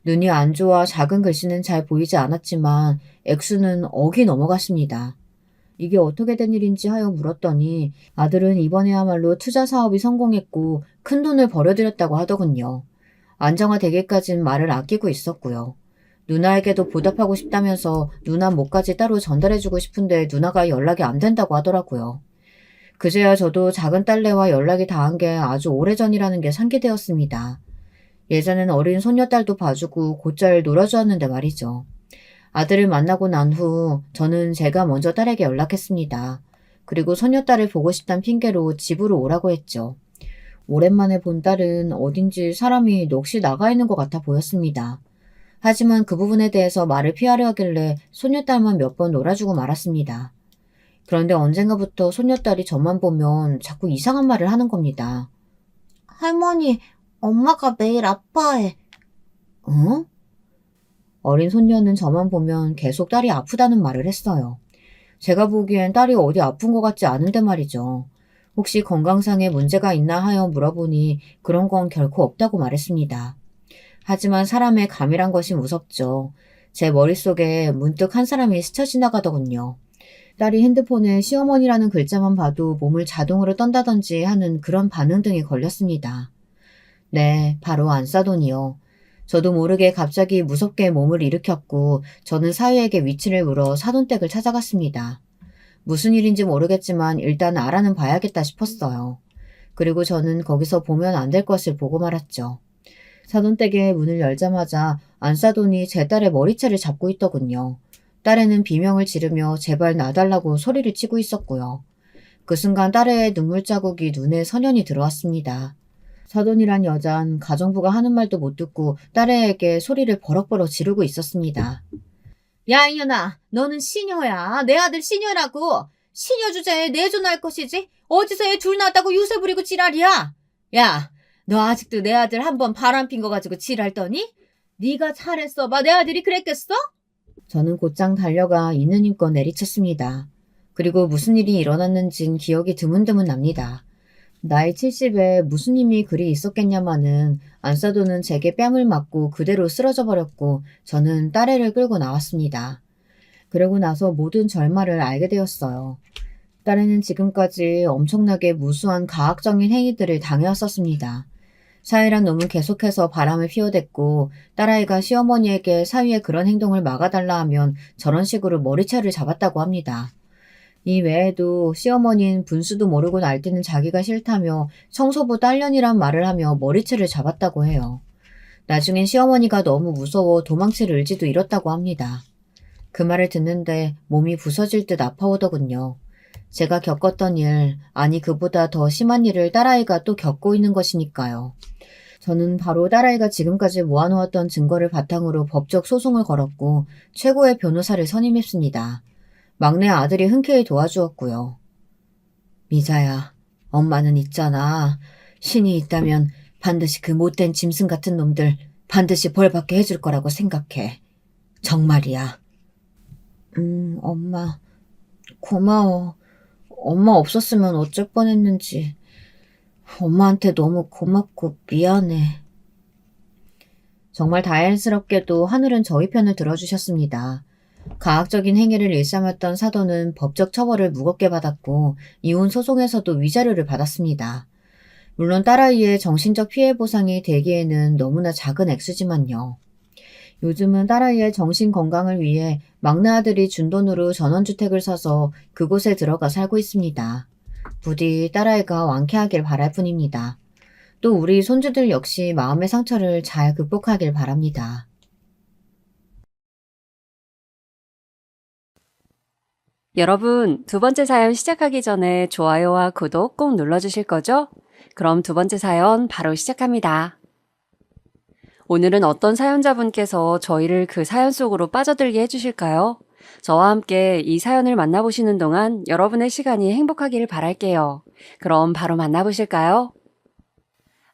눈이 안 좋아 작은 글씨는 잘 보이지 않았지만 액수는 억이 넘어갔습니다. 이게 어떻게 된 일인지 하여 물었더니 아들은 이번에야말로 투자 사업이 성공했고 큰 돈을 벌어들였다고 하더군요. 안정화되기까진 말을 아끼고 있었고요. 누나에게도 보답하고 싶다면서 누나 몫까지 따로 전달해주고 싶은데 누나가 연락이 안 된다고 하더라고요. 그제야 저도 작은 딸내와 연락이 닿은 게 아주 오래전이라는 게 상기되었습니다. 예전엔 어린 손녀딸도 봐주고 곧잘 놀아주었는데 말이죠. 아들을 만나고 난 후 저는 제가 먼저 딸에게 연락했습니다. 그리고 소녀딸을 보고 싶다는 핑계로 집으로 오라고 했죠. 오랜만에 본 딸은 어딘지 사람이 넋이 나가 있는 것 같아 보였습니다. 하지만 그 부분에 대해서 말을 피하려 하길래 소녀딸만 몇 번 놀아주고 말았습니다. 그런데 언젠가부터 소녀딸이 저만 보면 자꾸 이상한 말을 하는 겁니다. 할머니, 엄마가 매일 아파해. 어? 어린 손녀는 저만 보면 계속 딸이 아프다는 말을 했어요. 제가 보기엔 딸이 어디 아픈 것 같지 않은데 말이죠. 혹시 건강상에 문제가 있나 하여 물어보니 그런 건 결코 없다고 말했습니다. 하지만 사람의 감이란 것이 무섭죠. 제 머릿속에 문득 한 사람이 스쳐 지나가더군요. 딸이 핸드폰에 시어머니라는 글자만 봐도 몸을 자동으로 떤다든지 하는 그런 반응 등이 걸렸습니다. 네, 바로 안사돈이요. 저도 모르게 갑자기 무섭게 몸을 일으켰고 저는 사위에게 위치를 물어 사돈댁을 찾아갔습니다. 무슨 일인지 모르겠지만 일단 알아는 봐야겠다 싶었어요. 그리고 저는 거기서 보면 안 될 것을 보고 말았죠. 사돈댁의 문을 열자마자 안사돈이 제 딸의 머리채를 잡고 있더군요. 딸애는 비명을 지르며 제발 놔달라고 소리를 치고 있었고요. 그 순간 딸의 눈물 자국이 눈에 선연히 들어왔습니다. 사돈이란 여잔 가정부가 하는 말도 못 듣고 딸애에게 소리를 버럭버럭 지르고 있었습니다. 야, 이년아, 너는 시녀야. 내 아들 시녀라고. 시녀 주제에 내조할 것이지. 어디서 애 둘 낳았다고 유세 부리고 지랄이야. 야, 너 아직도 내 아들 한 번 바람핀 거 가지고 지랄 떠니? 네가 잘했어. 봐, 내 아들이 그랬겠어? 저는 곧장 달려가 있는 힘껏 내리쳤습니다. 그리고 무슨 일이 일어났는진 기억이 드문드문 납니다. 나이 70에 무슨 힘이 그리 있었겠냐마는 안사도는 제게 뺨을 맞고 그대로 쓰러져 버렸고 저는 딸애를 끌고 나왔습니다. 그러고 나서 모든 절말을 알게 되었어요. 딸애는 지금까지 엄청나게 무수한 가학적인 행위들을 당해왔었습니다. 사위란 놈은 계속해서 바람을 피워댔고 딸아이가 시어머니에게 사위의 그런 행동을 막아달라 하면 저런 식으로 머리채를 잡았다고 합니다. 이 외에도 시어머니는 분수도 모르고 날뛰는 자기가 싫다며 청소부 딸년이란 말을 하며 머리채를 잡았다고 해요. 나중엔 시어머니가 너무 무서워 도망칠 의지도 잃었다고 합니다. 그 말을 듣는데 몸이 부서질 듯 아파오더군요. 제가 겪었던 일, 아니 그보다 더 심한 일을 딸아이가 또 겪고 있는 것이니까요. 저는 바로 딸아이가 지금까지 모아놓았던 증거를 바탕으로 법적 소송을 걸었고 최고의 변호사를 선임했습니다. 막내 아들이 흔쾌히 도와주었고요. 미자야, 엄마는 있잖아. 신이 있다면 반드시 그 못된 짐승 같은 놈들 반드시 벌받게 해줄 거라고 생각해. 정말이야. 엄마, 고마워. 엄마 없었으면 어쩔 뻔했는지. 엄마한테 너무 고맙고 미안해. 정말 다행스럽게도 하늘은 저희 편을 들어주셨습니다. 가학적인 행위를 일삼았던 사도는 법적 처벌을 무겁게 받았고 이혼 소송에서도 위자료를 받았습니다. 물론 딸아이의 정신적 피해 보상이 되기에는 너무나 작은 액수지만요. 요즘은 딸아이의 정신 건강을 위해 막내 아들이 준 돈으로 전원주택을 사서 그곳에 들어가 살고 있습니다. 부디 딸아이가 완쾌하길 바랄 뿐입니다. 또 우리 손주들 역시 마음의 상처를 잘 극복하길 바랍니다. 여러분, 두 번째 사연 시작하기 전에 좋아요와 구독 꼭 눌러주실 거죠? 그럼 두 번째 사연 바로 시작합니다. 오늘은 어떤 사연자분께서 저희를 그 사연 속으로 빠져들게 해주실까요? 저와 함께 이 사연을 만나보시는 동안 여러분의 시간이 행복하기를 바랄게요. 그럼 바로 만나보실까요?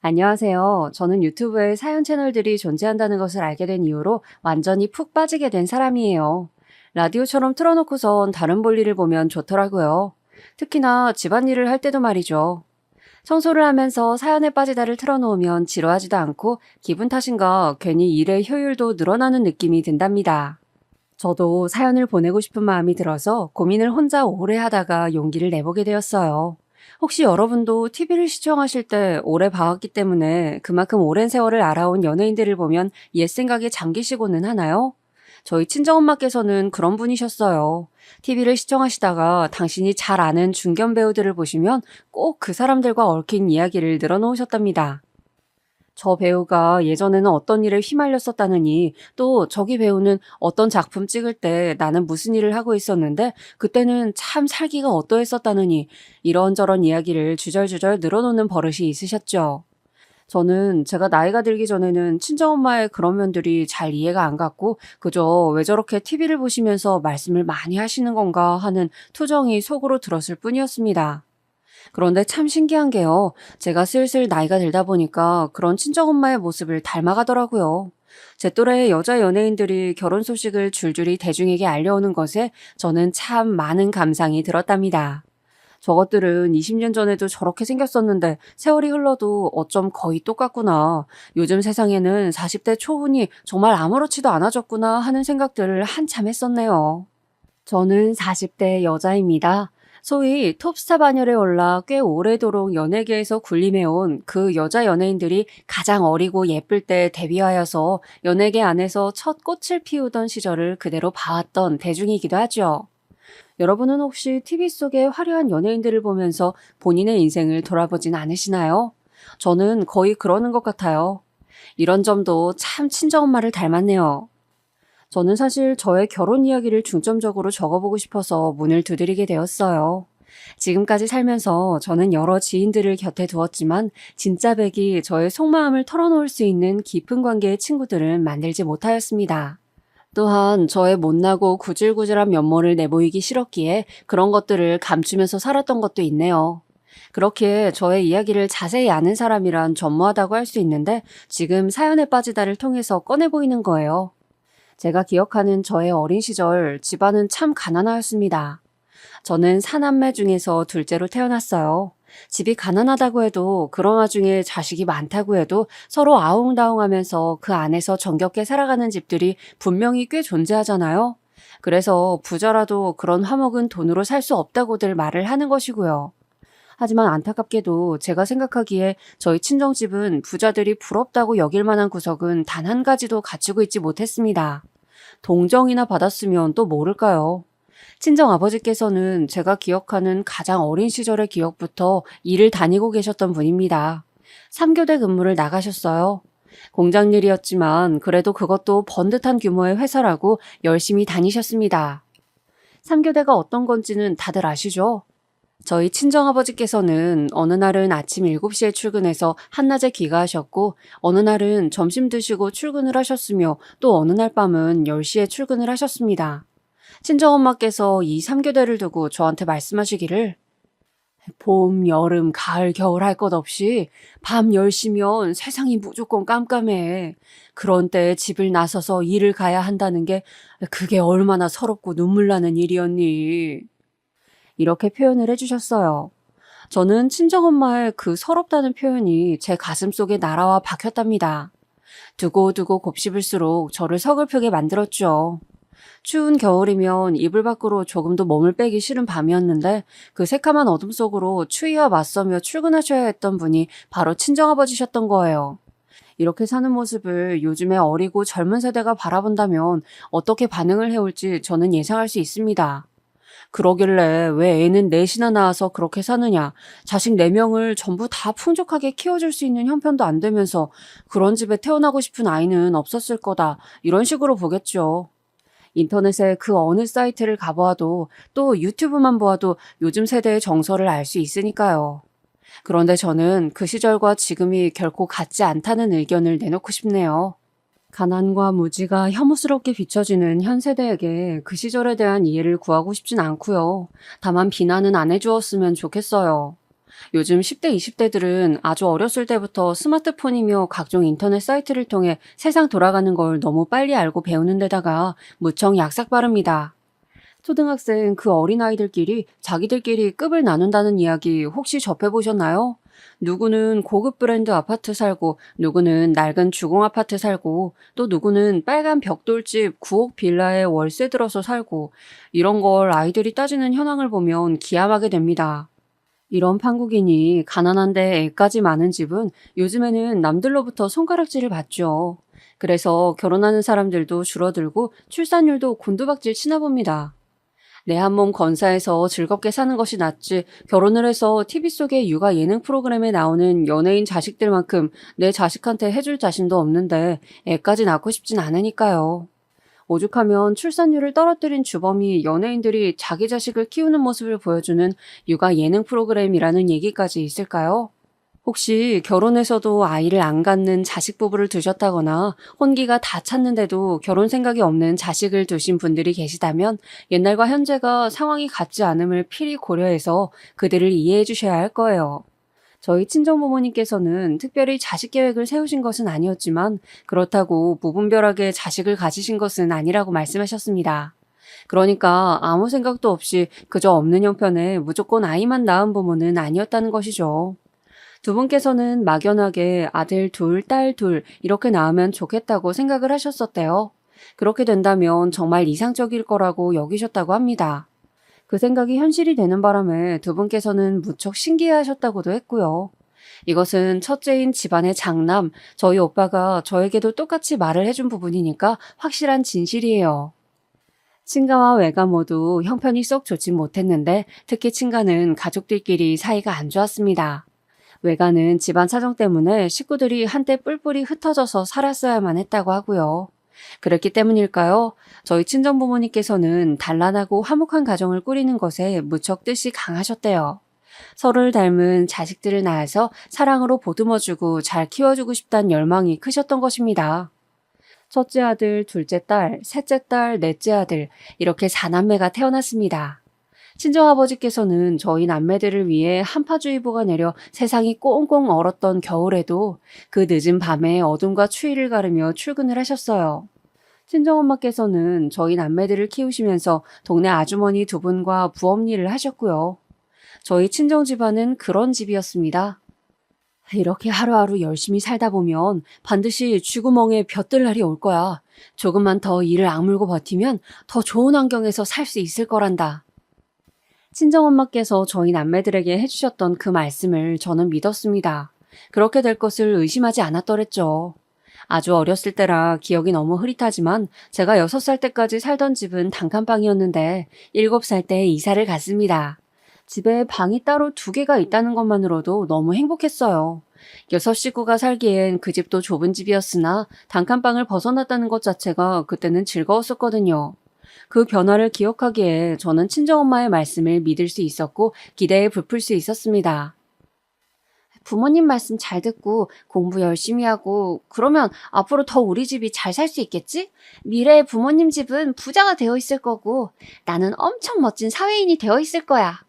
안녕하세요. 저는 유튜브에 사연 채널들이 존재한다는 것을 알게 된 이후로 완전히 푹 빠지게 된 사람이에요. 라디오처럼 틀어놓고선 다른 볼일을 보면 좋더라고요. 특히나 집안일을 할 때도 말이죠. 청소를 하면서 사연에 빠지다를 틀어놓으면 지루하지도 않고 기분 탓인가 괜히 일의 효율도 늘어나는 느낌이 든답니다. 저도 사연을 보내고 싶은 마음이 들어서 고민을 혼자 오래 하다가 용기를 내보게 되었어요. 혹시 여러분도 TV를 시청하실 때 오래 봐왔기 때문에 그만큼 오랜 세월을 알아온 연예인들을 보면 옛 생각에 잠기시고는 하나요? 저희 친정엄마께서는 그런 분이셨어요. TV를 시청하시다가 당신이 잘 아는 중견 배우들을 보시면 꼭 그 사람들과 얽힌 이야기를 늘어놓으셨답니다. 저 배우가 예전에는 어떤 일에 휘말렸었다느니, 또 저기 배우는 어떤 작품 찍을 때 나는 무슨 일을 하고 있었는데 그때는 참 살기가 어떠했었다느니, 이런저런 이야기를 주절주절 늘어놓는 버릇이 있으셨죠. 저는 제가 나이가 들기 전에는 친정엄마의 그런 면들이 잘 이해가 안 갔고, 그저 왜 저렇게 TV를 보시면서 말씀을 많이 하시는 건가 하는 투정이 속으로 들었을 뿐이었습니다. 그런데 참 신기한 게요. 제가 슬슬 나이가 들다 보니까 그런 친정엄마의 모습을 닮아가더라고요. 제 또래의 여자 연예인들이 결혼 소식을 줄줄이 대중에게 알려오는 것에 저는 참 많은 감상이 들었답니다. 저것들은 20년 전에도 저렇게 생겼었는데 세월이 흘러도 어쩜 거의 똑같구나. 요즘 세상에는 40대 초혼이 정말 아무렇지도 않아졌구나 하는 생각들을 한참 했었네요. 저는 40대 여자입니다. 소위 톱스타 반열에 올라 꽤 오래도록 연예계에서 군림해온 그 여자 연예인들이 가장 어리고 예쁠 때 데뷔하여서 연예계 안에서 첫 꽃을 피우던 시절을 그대로 봐왔던 대중이기도 하죠. 여러분은 혹시 TV 속의 화려한 연예인들을 보면서 본인의 인생을 돌아보진 않으시나요? 저는 거의 그러는 것 같아요. 이런 점도 참 친정엄마를 닮았네요. 저는 사실 저의 결혼 이야기를 중점적으로 적어보고 싶어서 문을 두드리게 되었어요. 지금까지 살면서 저는 여러 지인들을 곁에 두었지만 진짜 백이 저의 속마음을 털어놓을 수 있는 깊은 관계의 친구들은 만들지 못하였습니다. 또한 저의 못나고 구질구질한 면모를 내보이기 싫었기에 그런 것들을 감추면서 살았던 것도 있네요. 그렇게 저의 이야기를 자세히 아는 사람이란 전무하다고 할 수 있는데 지금 사연에 빠지다를 통해서 꺼내 보이는 거예요. 제가 기억하는 저의 어린 시절 집안은 참 가난하였습니다. 저는 사남매 중에서 둘째로 태어났어요. 집이 가난하다고 해도 그런 와중에 자식이 많다고 해도 서로 아웅다웅하면서 그 안에서 정겹게 살아가는 집들이 분명히 꽤 존재하잖아요. 그래서 부자라도 그런 화목은 돈으로 살 수 없다고들 말을 하는 것이고요. 하지만 안타깝게도 제가 생각하기에 저희 친정집은 부자들이 부럽다고 여길 만한 구석은 단 한 가지도 갖추고 있지 못했습니다. 동정이나 받았으면 또 모를까요? 친정아버지께서는 제가 기억하는 가장 어린 시절의 기억부터 일을 다니고 계셨던 분입니다. 3교대 근무를 나가셨어요. 공장 일이었지만 그래도 그것도 번듯한 규모의 회사라고 열심히 다니셨습니다. 3교대가 어떤 건지는 다들 아시죠? 저희 친정아버지께서는 어느 날은 아침 7시에 출근해서 한낮에 귀가하셨고 어느 날은 점심 드시고 출근을 하셨으며 또 어느 날 밤은 10시에 출근을 하셨습니다. 친정엄마께서 이 3교대를 두고 저한테 말씀하시기를 봄, 여름, 가을, 겨울 할 것 없이 밤 10시면 세상이 무조건 깜깜해. 그런 때에 집을 나서서 일을 가야 한다는 게 그게 얼마나 서럽고 눈물 나는 일이었니. 이렇게 표현을 해주셨어요. 저는 친정엄마의 그 서럽다는 표현이 제 가슴속에 날아와 박혔답니다. 두고두고 곱씹을수록 저를 서글프게 만들었죠. 추운 겨울이면 이불 밖으로 조금도 몸을 빼기 싫은 밤이었는데 그 새카만 어둠 속으로 추위와 맞서며 출근하셔야 했던 분이 바로 친정아버지셨던 거예요. 이렇게 사는 모습을 요즘의 어리고 젊은 세대가 바라본다면 어떻게 반응을 해올지 저는 예상할 수 있습니다. 그러길래 왜 애는 넷이나 낳아서 그렇게 사느냐. 자식 4명을 전부 다 풍족하게 키워줄 수 있는 형편도 안 되면서 그런 집에 태어나고 싶은 아이는 없었을 거다. 이런 식으로 보겠죠. 인터넷에 그 어느 사이트를 가보아도 또 유튜브만 보아도 요즘 세대의 정서를 알 수 있으니까요. 그런데 저는 그 시절과 지금이 결코 같지 않다는 의견을 내놓고 싶네요. 가난과 무지가 혐오스럽게 비춰지는 현 세대에게 그 시절에 대한 이해를 구하고 싶진 않고요. 다만 비난은 안 해주었으면 좋겠어요. 요즘 10대, 20대들은 아주 어렸을 때부터 스마트폰이며 각종 인터넷 사이트를 통해 세상 돌아가는 걸 너무 빨리 알고 배우는 데다가 무척 약삭 빠릅니다. 초등학생 그 어린아이들끼리 자기들끼리 급을 나눈다는 이야기 혹시 접해보셨나요? 누구는 고급 브랜드 아파트 살고 누구는 낡은 주공 아파트 살고 또 누구는 빨간 벽돌집 9억 빌라에 월세 들어서 살고 이런 걸 아이들이 따지는 현황을 보면 기함하게 됩니다. 이런 판국이니 가난한데 애까지 많은 집은 요즘에는 남들로부터 손가락질을 받죠. 그래서 결혼하는 사람들도 줄어들고 출산율도 곤두박질 치나 봅니다. 내 한 몸 건사해서 즐겁게 사는 것이 낫지 결혼을 해서 TV 속의 육아 예능 프로그램에 나오는 연예인 자식들만큼 내 자식한테 해줄 자신도 없는데 애까지 낳고 싶진 않으니까요. 오죽하면 출산율을 떨어뜨린 주범이 연예인들이 자기 자식을 키우는 모습을 보여주는 육아 예능 프로그램이라는 얘기까지 있을까요? 혹시 결혼해서도 아이를 안 갖는 자식 부부를 두셨다거나 혼기가 다 찼는데도 결혼 생각이 없는 자식을 두신 분들이 계시다면 옛날과 현재가 상황이 같지 않음을 필히 고려해서 그들을 이해해 주셔야 할 거예요. 저희 친정부모님께서는 특별히 자식 계획을 세우신 것은 아니었지만 그렇다고 무분별하게 자식을 가지신 것은 아니라고 말씀하셨습니다. 그러니까 아무 생각도 없이 그저 없는 형편에 무조건 아이만 낳은 부모는 아니었다는 것이죠. 두 분께서는 막연하게 아들 둘, 딸 둘 이렇게 낳으면 좋겠다고 생각을 하셨었대요. 그렇게 된다면 정말 이상적일 거라고 여기셨다고 합니다. 그 생각이 현실이 되는 바람에 두 분께서는 무척 신기해하셨다고도 했고요. 이것은 첫째인 집안의 장남, 저희 오빠가 저에게도 똑같이 말을 해준 부분이니까 확실한 진실이에요. 친가와 외가 모두 형편이 썩 좋진 못했는데 특히 친가는 가족들끼리 사이가 안 좋았습니다. 외가는 집안 사정 때문에 식구들이 한때 뿔뿔이 흩어져서 살았어야만 했다고 하고요. 그랬기 때문일까요? 저희 친정부모님께서는 단란하고 화목한 가정을 꾸리는 것에 무척 뜻이 강하셨대요. 서로를 닮은 자식들을 낳아서 사랑으로 보듬어주고 잘 키워주고 싶다는 열망이 크셨던 것입니다. 첫째 아들, 둘째 딸, 셋째 딸, 넷째 아들 이렇게 4남매가 태어났습니다. 친정아버지께서는 저희 남매들을 위해 한파주의보가 내려 세상이 꽁꽁 얼었던 겨울에도 그 늦은 밤에 어둠과 추위를 가르며 출근을 하셨어요. 친정엄마께서는 저희 남매들을 키우시면서 동네 아주머니 두 분과 부업 일을 하셨고요. 저희 친정 집안은 그런 집이었습니다. 이렇게 하루하루 열심히 살다 보면 반드시 쥐구멍에 벼뜰 날이 올 거야. 조금만 더 이를 악물고 버티면 더 좋은 환경에서 살 수 있을 거란다. 친정엄마께서 저희 남매들에게 해주셨던 그 말씀을 저는 믿었습니다. 그렇게 될 것을 의심하지 않았더랬죠. 아주 어렸을 때라 기억이 너무 흐릿하지만 제가 6살 때까지 살던 집은 단칸방이었는데 7살 때 이사를 갔습니다. 집에 방이 따로 2개가 있다는 것만으로도 너무 행복했어요. 6식구가 살기엔 그 집도 좁은 집이었으나 단칸방을 벗어났다는 것 자체가 그때는 즐거웠었거든요. 그 변화를 기억하기에 저는 친정엄마의 말씀을 믿을 수 있었고 기대에 부풀 수 있었습니다. 부모님 말씀 잘 듣고 공부 열심히 하고 그러면 앞으로 더 우리 집이 잘 살 수 있겠지? 미래의 부모님 집은 부자가 되어 있을 거고 나는 엄청 멋진 사회인이 되어 있을 거야.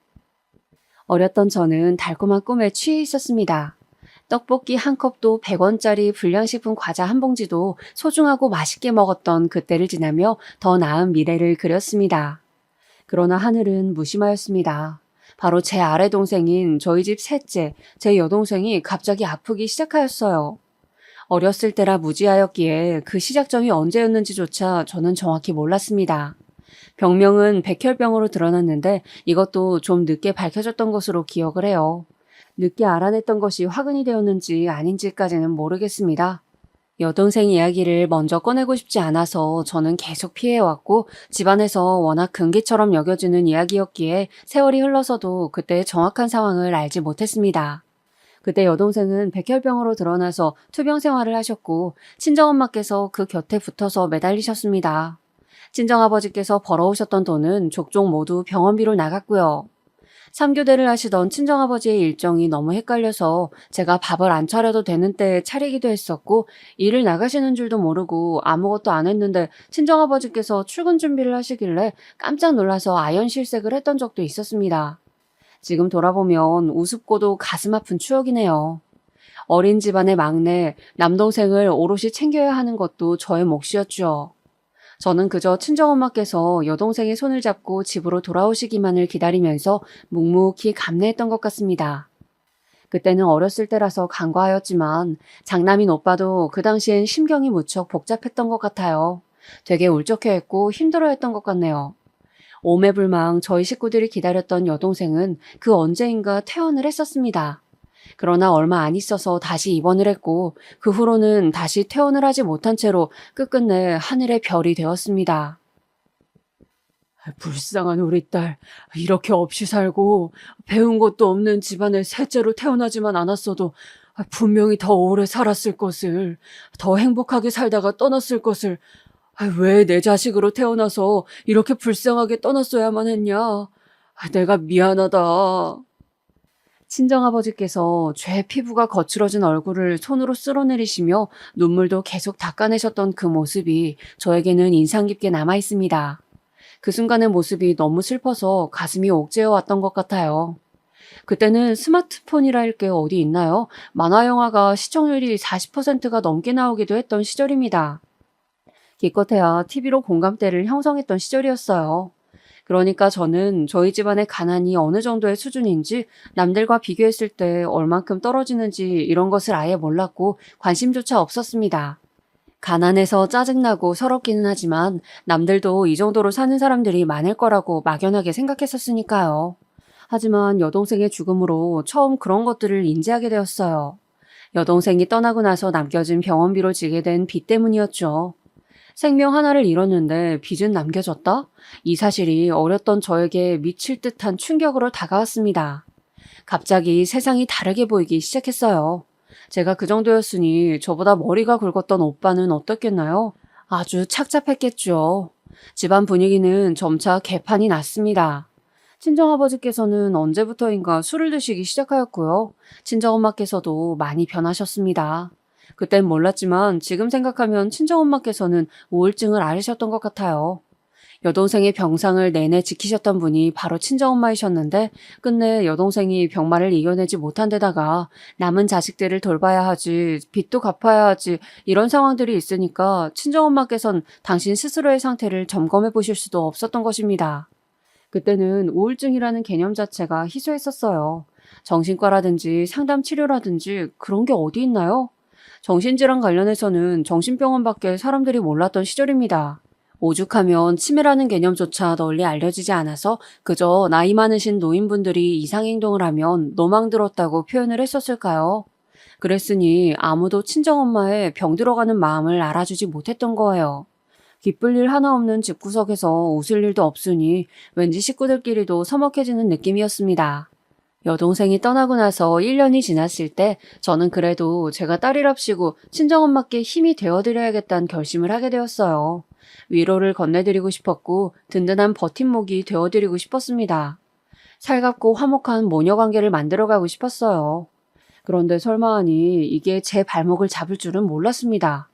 어렸던 저는 달콤한 꿈에 취해 있었습니다. 떡볶이 한 컵도 100원짜리 불량식품 과자 한 봉지도 소중하고 맛있게 먹었던 그때를 지나며 더 나은 미래를 그렸습니다. 그러나 하늘은 무심하였습니다. 바로 제 아래 동생인 저희 집 셋째, 제 여동생이 갑자기 아프기 시작하였어요. 어렸을 때라 무지하였기에 그 시작점이 언제였는지조차 저는 정확히 몰랐습니다. 병명은 백혈병으로 드러났는데 이것도 좀 늦게 밝혀졌던 것으로 기억을 해요. 늦게 알아냈던 것이 화근이 되었는지 아닌지까지는 모르겠습니다. 여동생 이야기를 먼저 꺼내고 싶지 않아서 저는 계속 피해왔고 집안에서 워낙 금기처럼 여겨지는 이야기였기에 세월이 흘러서도 그때의 정확한 상황을 알지 못했습니다. 그때 여동생은 백혈병으로 드러나서 투병 생활을 하셨고 친정엄마께서 그 곁에 붙어서 매달리셨습니다. 친정아버지께서 벌어오셨던 돈은 족족 모두 병원비로 나갔고요. 3교대를 하시던 친정아버지의 일정이 너무 헷갈려서 제가 밥을 안 차려도 되는 때에 차리기도 했었고 일을 나가시는 줄도 모르고 아무것도 안 했는데 친정아버지께서 출근 준비를 하시길래 깜짝 놀라서 아연실색을 했던 적도 있었습니다. 지금 돌아보면 우습고도 가슴 아픈 추억이네요. 어린 집안의 막내, 남동생을 오롯이 챙겨야 하는 것도 저의 몫이었죠. 저는 그저 친정엄마께서 여동생의 손을 잡고 집으로 돌아오시기만을 기다리면서 묵묵히 감내했던 것 같습니다. 그때는 어렸을 때라서 간과하였지만 장남인 오빠도 그 당시엔 심경이 무척 복잡했던 것 같아요. 되게 울적해했고 힘들어했던 것 같네요. 오매불망 저희 식구들이 기다렸던 여동생은 그 언제인가 퇴원을 했었습니다. 그러나 얼마 안 있어서 다시 입원을 했고 그 후로는 다시 퇴원을 하지 못한 채로 끝끝내 하늘의 별이 되었습니다. 불쌍한 우리 딸. 이렇게 없이 살고 배운 것도 없는 집안에 셋째로 태어나지만 않았어도 분명히 더 오래 살았을 것을, 더 행복하게 살다가 떠났을 것을, 왜 내 자식으로 태어나서 이렇게 불쌍하게 떠났어야만 했냐. 내가 미안하다. 친정아버지께서 죄 피부가 거칠어진 얼굴을 손으로 쓸어내리시며 눈물도 계속 닦아내셨던 그 모습이 저에게는 인상 깊게 남아 있습니다. 그 순간의 모습이 너무 슬퍼서 가슴이 옥죄어 왔던 것 같아요. 그때는 스마트폰이랄 게 어디 있나요? 만화 영화가 시청률이 40%가 넘게 나오기도 했던 시절입니다. 기껏해야 TV로 공감대를 형성했던 시절이었어요. 그러니까 저는 저희 집안의 가난이 어느 정도의 수준인지, 남들과 비교했을 때 얼만큼 떨어지는지 이런 것을 아예 몰랐고 관심조차 없었습니다. 가난해서 짜증나고 서럽기는 하지만 남들도 이 정도로 사는 사람들이 많을 거라고 막연하게 생각했었으니까요. 하지만 여동생의 죽음으로 처음 그런 것들을 인지하게 되었어요. 여동생이 떠나고 나서 남겨진 병원비로 지게 된 빚 때문이었죠. 생명 하나를 잃었는데 빚은 남겨졌다? 이 사실이 어렸던 저에게 미칠 듯한 충격으로 다가왔습니다. 갑자기 세상이 다르게 보이기 시작했어요. 제가 그 정도였으니 저보다 머리가 굵었던 오빠는 어떻겠나요? 아주 착잡했겠죠. 집안 분위기는 점차 개판이 났습니다. 친정아버지께서는 언제부터인가 술을 드시기 시작하였고요. 친정엄마께서도 많이 변하셨습니다. 그땐 몰랐지만 지금 생각하면 친정엄마께서는 우울증을 앓으셨던 것 같아요. 여동생의 병상을 내내 지키셨던 분이 바로 친정엄마이셨는데 끝내 여동생이 병마를 이겨내지 못한 데다가 남은 자식들을 돌봐야 하지, 빚도 갚아야 하지, 이런 상황들이 있으니까 친정엄마께선 당신 스스로의 상태를 점검해 보실 수도 없었던 것입니다. 그때는 우울증이라는 개념 자체가 희소했었어요. 정신과라든지 상담 치료라든지 그런 게 어디 있나요? 정신질환 관련해서는 정신병원밖에 사람들이 몰랐던 시절입니다. 오죽하면 치매라는 개념조차 널리 알려지지 않아서 그저 나이 많으신 노인분들이 이상행동을 하면 노망 들었다고 표현을 했었을까요? 그랬으니 아무도 친정엄마의 병 들어가는 마음을 알아주지 못했던 거예요. 기쁠 일 하나 없는 집구석에서 웃을 일도 없으니 왠지 식구들끼리도 서먹해지는 느낌이었습니다. 여동생이 떠나고 나서 1년이 지났을 때 저는 그래도 제가 딸이랍시고 친정엄마께 힘이 되어드려야겠다는 결심을 하게 되었어요. 위로를 건네드리고 싶었고 든든한 버팀목이 되어드리고 싶었습니다. 살갑고 화목한 모녀관계를 만들어가고 싶었어요. 그런데 설마하니 이게 제 발목을 잡을 줄은 몰랐습니다.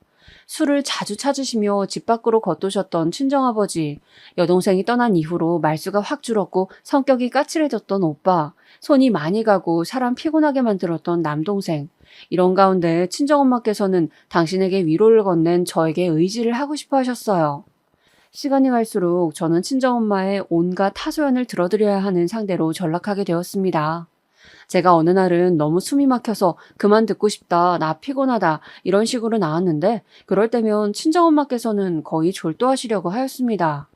술을 자주 찾으시며 집 밖으로 걷도셨던 친정아버지, 여동생이 떠난 이후로 말수가 확 줄었고 성격이 까칠해졌던 오빠, 손이 많이 가고 사람 피곤하게 만들었던 남동생, 이런 가운데 친정엄마께서는 당신에게 위로를 건넨 저에게 의지를 하고 싶어 하셨어요. 시간이 갈수록 저는 친정엄마의 온갖 하소연을 들어드려야 하는 상대로 전락하게 되었습니다. 제가 어느 날은 너무 숨이 막혀서 그만 듣고 싶다, 나 피곤하다 이런 식으로 나왔는데 그럴 때면 친정엄마께서는 거의 졸도하시려고 하였습니다.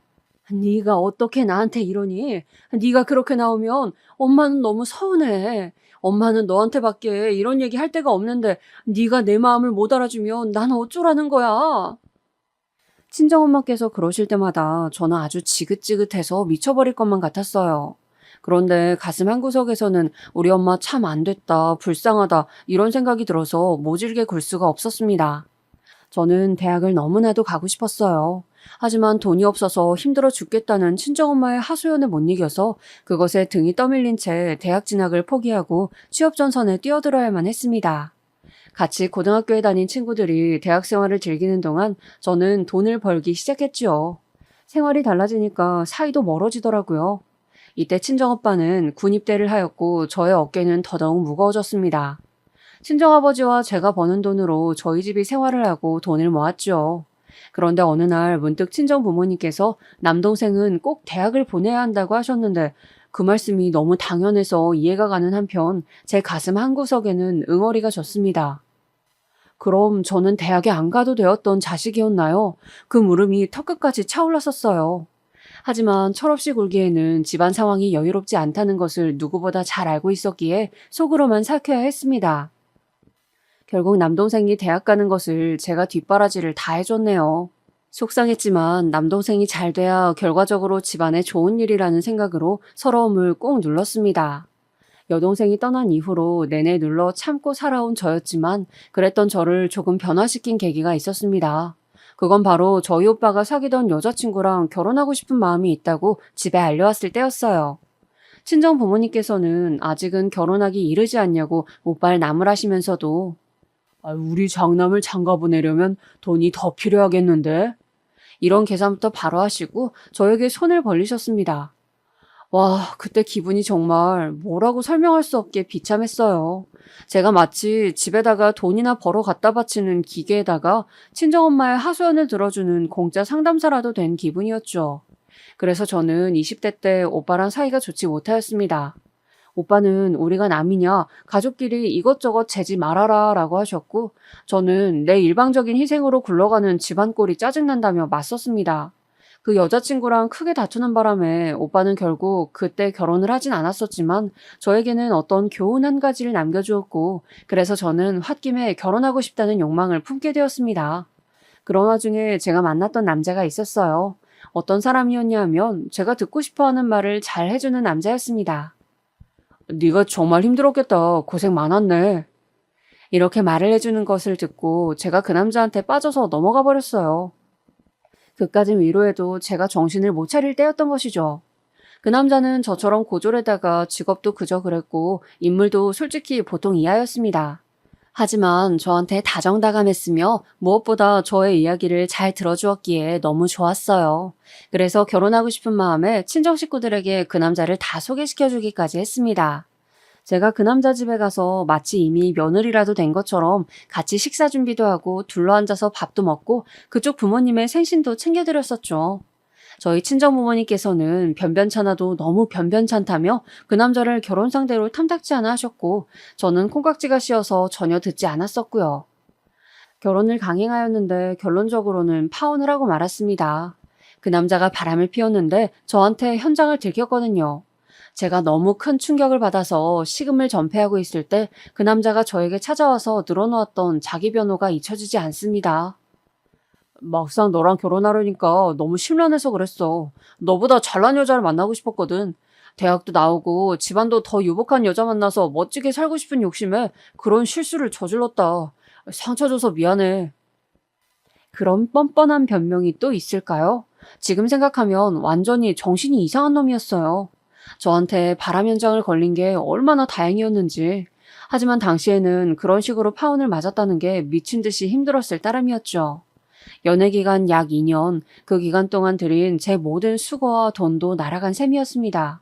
네가 어떻게 나한테 이러니? 네가 그렇게 나오면 엄마는 너무 서운해. 엄마는 너한테밖에 이런 얘기 할 데가 없는데 네가 내 마음을 못 알아주면 난 어쩌라는 거야? 친정엄마께서 그러실 때마다 저는 아주 지긋지긋해서 미쳐버릴 것만 같았어요. 그런데 가슴 한구석에서는 우리 엄마 참 안 됐다, 불쌍하다 이런 생각이 들어서 모질게 굴 수가 없었습니다. 저는 대학을 너무나도 가고 싶었어요. 하지만 돈이 없어서 힘들어 죽겠다는 친정엄마의 하소연을 못 이겨서 그것에 등이 떠밀린 채 대학 진학을 포기하고 취업 전선에 뛰어들어야만 했습니다. 같이 고등학교에 다닌 친구들이 대학 생활을 즐기는 동안 저는 돈을 벌기 시작했지요. 생활이 달라지니까 사이도 멀어지더라고요. 이때 친정오빠는 군입대를 하였고 저의 어깨는 더더욱 무거워졌습니다. 친정아버지와 제가 버는 돈으로 저희 집이 생활을 하고 돈을 모았죠. 그런데 어느 날 문득 친정부모님께서 남동생은 꼭 대학을 보내야 한다고 하셨는데 그 말씀이 너무 당연해서 이해가 가는 한편 제 가슴 한구석에는 응어리가 졌습니다. 그럼 저는 대학에 안 가도 되었던 자식이었나요? 그 물음이 턱끝까지 차올랐었어요. 하지만 철없이 굴기에는 집안 상황이 여유롭지 않다는 것을 누구보다 잘 알고 있었기에 속으로만 삭혀야 했습니다. 결국 남동생이 대학 가는 것을 제가 뒷바라지를 다 해줬네요. 속상했지만 남동생이 잘 돼야 결과적으로 집안에 좋은 일이라는 생각으로 서러움을 꾹 눌렀습니다. 여동생이 떠난 이후로 내내 눌러 참고 살아온 저였지만 그랬던 저를 조금 변화시킨 계기가 있었습니다. 그건 바로 저희 오빠가 사귀던 여자친구랑 결혼하고 싶은 마음이 있다고 집에 알려왔을 때였어요. 친정 부모님께서는 아직은 결혼하기 이르지 않냐고 못발 나무라시면서도 우리 장남을 장가 보내려면 돈이 더 필요하겠는데? 이런 계산부터 바로 하시고 저에게 손을 벌리셨습니다. 와, 그때 기분이 정말 뭐라고 설명할 수 없게 비참했어요. 제가 마치 집에다가 돈이나 벌어 갖다 바치는 기계에다가 친정엄마의 하소연을 들어주는 공짜 상담사라도 된 기분이었죠. 그래서 저는 20대 때 오빠랑 사이가 좋지 못하였습니다. 오빠는 우리가 남이냐, 가족끼리 이것저것 재지 말아라 라고 하셨고, 저는 내 일방적인 희생으로 굴러가는 집안 꼴이 짜증난다며 맞섰습니다. 그 여자친구랑 크게 다투는 바람에 오빠는 결국 그때 결혼을 하진 않았었지만 저에게는 어떤 교훈 한 가지를 남겨주었고, 그래서 저는 홧김에 결혼하고 싶다는 욕망을 품게 되었습니다. 그런 와중에 제가 만났던 남자가 있었어요. 어떤 사람이었냐 하면 제가 듣고 싶어하는 말을 잘 해주는 남자였습니다. 네가 정말 힘들었겠다. 고생 많았네. 이렇게 말을 해주는 것을 듣고 제가 그 남자한테 빠져서 넘어가 버렸어요. 그까진 위로해도 제가 정신을 못 차릴 때였던 것이죠. 그 남자는 저처럼 고졸에다가 직업도 그저 그랬고 인물도 솔직히 보통 이하였습니다. 하지만 저한테 다정다감했으며 무엇보다 저의 이야기를 잘 들어주었기에 너무 좋았어요. 그래서 결혼하고 싶은 마음에 친정 식구들에게 그 남자를 다 소개시켜주기까지 했습니다. 제가 그 남자 집에 가서 마치 이미 며느리라도 된 것처럼 같이 식사 준비도 하고 둘러앉아서 밥도 먹고 그쪽 부모님의 생신도 챙겨드렸었죠. 저희 친정 부모님께서는 변변찮아도 너무 변변찮다며 그 남자를 결혼 상대로 탐탁지 않아 하셨고 저는 콩깍지가 씌어서 전혀 듣지 않았었고요. 결혼을 강행하였는데 결론적으로는 파혼을 하고 말았습니다. 그 남자가 바람을 피웠는데 저한테 현장을 들켰거든요. 제가 너무 큰 충격을 받아서 식음을 전폐하고 있을 때 그 남자가 저에게 찾아와서 늘어놓았던 자기 변호가 잊혀지지 않습니다. 막상 너랑 결혼하려니까 너무 심란해서 그랬어. 너보다 잘난 여자를 만나고 싶었거든. 대학도 나오고 집안도 더 유복한 여자 만나서 멋지게 살고 싶은 욕심에 그런 실수를 저질렀다. 상처 줘서 미안해. 그런 뻔뻔한 변명이 또 있을까요? 지금 생각하면 완전히 정신이 이상한 놈이었어요. 저한테 바람 현장을 걸린 게 얼마나 다행이었는지. 하지만 당시에는 그런 식으로 파혼을 맞았다는 게 미친 듯이 힘들었을 따름이었죠. 연애 기간 약 2년, 그 기간 동안 들인 제 모든 수고와 돈도 날아간 셈이었습니다.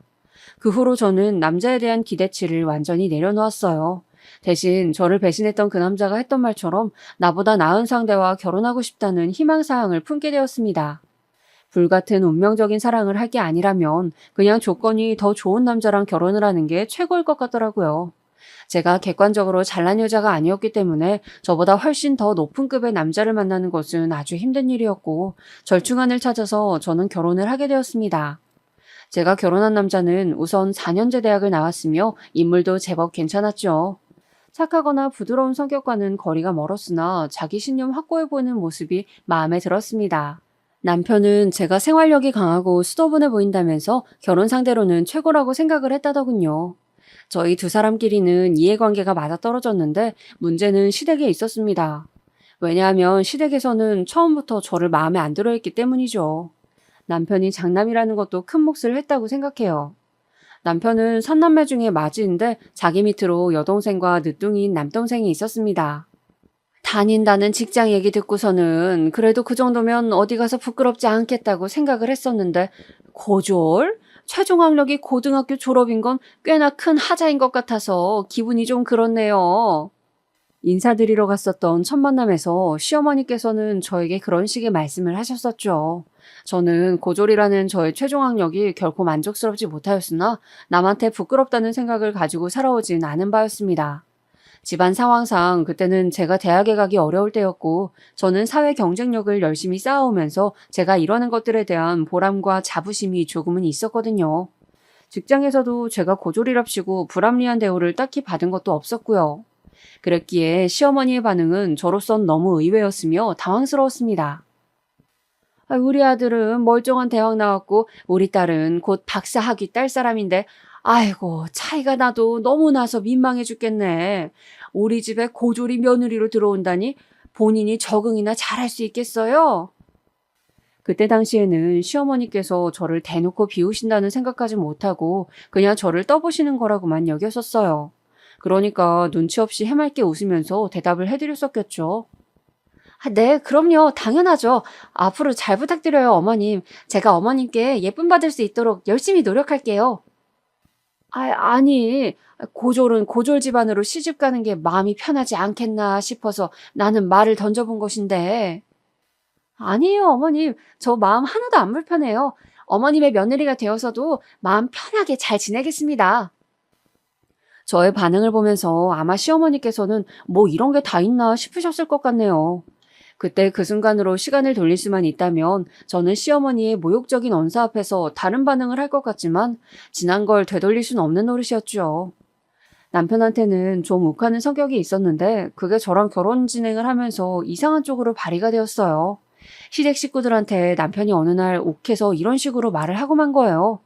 그 후로 저는 남자에 대한 기대치를 완전히 내려놓았어요. 대신 저를 배신했던 그 남자가 했던 말처럼 나보다 나은 상대와 결혼하고 싶다는 희망사항을 품게 되었습니다. 불같은 운명적인 사랑을 할 게 아니라면 그냥 조건이 더 좋은 남자랑 결혼을 하는 게 최고일 것 같더라고요. 제가 객관적으로 잘난 여자가 아니었기 때문에 저보다 훨씬 더 높은 급의 남자를 만나는 것은 아주 힘든 일이었고 절충안을 찾아서 저는 결혼을 하게 되었습니다. 제가 결혼한 남자는 우선 4년제 대학을 나왔으며 인물도 제법 괜찮았죠. 착하거나 부드러운 성격과는 거리가 멀었으나 자기 신념 확고해 보이는 모습이 마음에 들었습니다. 남편은 제가 생활력이 강하고 수더분해 보인다면서 결혼 상대로는 최고라고 생각을 했다더군요. 저희 두 사람끼리는 이해관계가 맞아떨어졌는데 문제는 시댁에 있었습니다. 왜냐하면 시댁에서는 처음부터 저를 마음에 안 들어했기 때문이죠. 남편이 장남이라는 것도 큰 몫을 했다고 생각해요. 남편은 3남매 중에 맞이인데 자기 밑으로 여동생과 늦둥이인 남동생이 있었습니다. 다닌다는 직장 얘기 듣고서는 그래도 그 정도면 어디 가서 부끄럽지 않겠다고 생각을 했었는데 고졸? 최종 학력이 고등학교 졸업인 건 꽤나 큰 하자인 것 같아서 기분이 좀 그렇네요. 인사드리러 갔었던 첫 만남에서 시어머니께서는 저에게 그런 식의 말씀을 하셨었죠. 저는 고졸이라는 저의 최종 학력이 결코 만족스럽지 못하였으나 남한테 부끄럽다는 생각을 가지고 살아오진 않은 바였습니다. 집안 상황상 그때는 제가 대학에 가기 어려울 때였고 저는 사회 경쟁력을 열심히 쌓아오면서 제가 이러는 것들에 대한 보람과 자부심이 조금은 있었거든요. 직장에서도 제가 고졸이랍시고 불합리한 대우를 딱히 받은 것도 없었고요. 그랬기에 시어머니의 반응은 저로선 너무 의외였으며 당황스러웠습니다. 우리 아들은 멀쩡한 대학 나왔고 우리 딸은 곧 박사 학위 딸 사람인데 아이고 차이가 나도 너무 나서 민망해 죽겠네. 우리 집에 고졸이 며느리로 들어온다니 본인이 적응이나 잘할 수 있겠어요? 그때 당시에는 시어머니께서 저를 대놓고 비우신다는 생각까지 못하고 그냥 저를 떠보시는 거라고만 여겼었어요. 그러니까 눈치 없이 해맑게 웃으면서 대답을 해드렸었겠죠. 네, 그럼요. 당연하죠. 앞으로 잘 부탁드려요, 어머님. 제가 어머님께 예쁨 받을 수 있도록 열심히 노력할게요. 아니, 고졸은 고졸 집안으로 시집 가는 게 마음이 편하지 않겠나 싶어서 나는 말을 던져본 것인데. 아니에요, 어머님. 저 마음 하나도 안 불편해요. 어머님의 며느리가 되어서도 마음 편하게 잘 지내겠습니다. 저의 반응을 보면서 아마 시어머니께서는 뭐 이런 게 다 있나 싶으셨을 것 같네요. 그때 그 순간으로 시간을 돌릴 수만 있다면 저는 시어머니의 모욕적인 언사 앞에서 다른 반응을 할 것 같지만 지난 걸 되돌릴 순 없는 노릇이었죠. 남편한테는 좀 욱하는 성격이 있었는데 그게 저랑 결혼 진행을 하면서 이상한 쪽으로 발휘가 되었어요. 시댁 식구들한테 남편이 어느 날 욱해서 이런 식으로 말을 하고 만 거예요.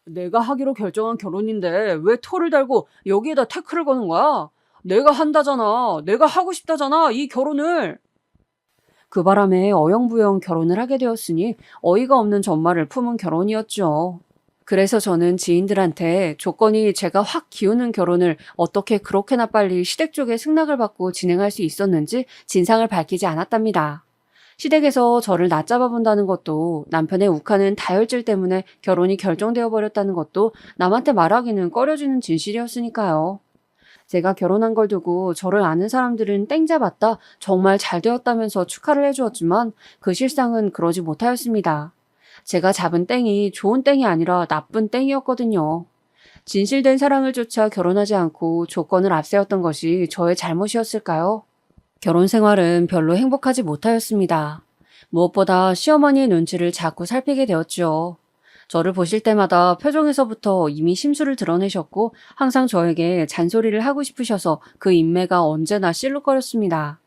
내가 하기로 결정한 결혼인데 왜 토를 달고 여기에다 태클을 거는 거야? 내가 한다잖아. 내가 하고 싶다잖아. 이 결혼을. 그 바람에 어영부영 결혼을 하게 되었으니 어이가 없는 전말을 품은 결혼이었죠. 그래서 저는 지인들한테 조건이 제가 확 기우는 결혼을 어떻게 그렇게나 빨리 시댁 쪽에 승낙을 받고 진행할 수 있었는지 진상을 밝히지 않았답니다. 시댁에서 저를 낮잡아 본다는 것도 남편의 욱하는 다혈질 때문에 결혼이 결정되어 버렸다는 것도 남한테 말하기는 꺼려지는 진실이었으니까요. 제가 결혼한 걸 두고 저를 아는 사람들은 땡 잡았다, 정말 잘 되었다면서 축하를 해주었지만 그 실상은 그러지 못하였습니다. 제가 잡은 땡이 좋은 땡이 아니라 나쁜 땡이었거든요. 진실된 사랑을 쫓아 결혼하지 않고 조건을 앞세웠던 것이 저의 잘못이었을까요? 결혼 생활은 별로 행복하지 못하였습니다. 무엇보다 시어머니의 눈치를 자꾸 살피게 되었죠. 저를 보실 때마다 표정에서부터 이미 심술을 드러내셨고 항상 저에게 잔소리를 하고 싶으셔서 그 인매가 언제나 실룩거렸습니다.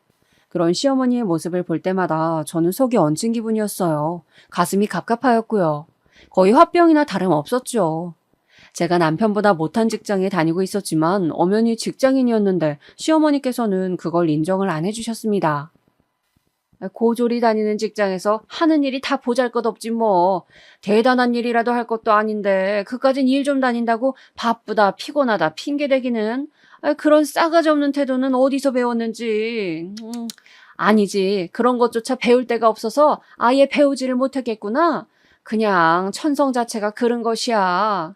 그런 시어머니의 모습을 볼 때마다 저는 속이 얹힌 기분이었어요. 가슴이 갑갑하였고요. 거의 화병이나 다름없었죠. 제가 남편보다 못한 직장에 다니고 있었지만 엄연히 직장인이었는데 시어머니께서는 그걸 인정을 안 해주셨습니다. 고졸이 다니는 직장에서 하는 일이 다 보잘것없지 뭐. 대단한 일이라도 할 것도 아닌데 그까진 일 좀 다닌다고 바쁘다 피곤하다 핑계대기는. 그런 싸가지 없는 태도는 어디서 배웠는지. 아니지. 그런 것조차 배울 데가 없어서 아예 배우지를 못했겠구나. 그냥 천성 자체가 그런 것이야.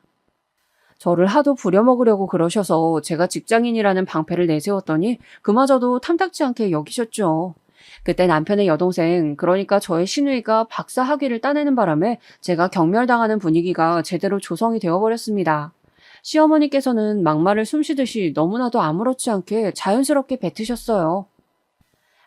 저를 하도 부려먹으려고 그러셔서 제가 직장인이라는 방패를 내세웠더니 그마저도 탐탁지 않게 여기셨죠. 그때 남편의 여동생, 그러니까 저의 시누이가 박사 학위를 따내는 바람에 제가 경멸당하는 분위기가 제대로 조성이 되어버렸습니다. 시어머니께서는 막말을 숨쉬듯이 너무나도 아무렇지 않게 자연스럽게 뱉으셨어요.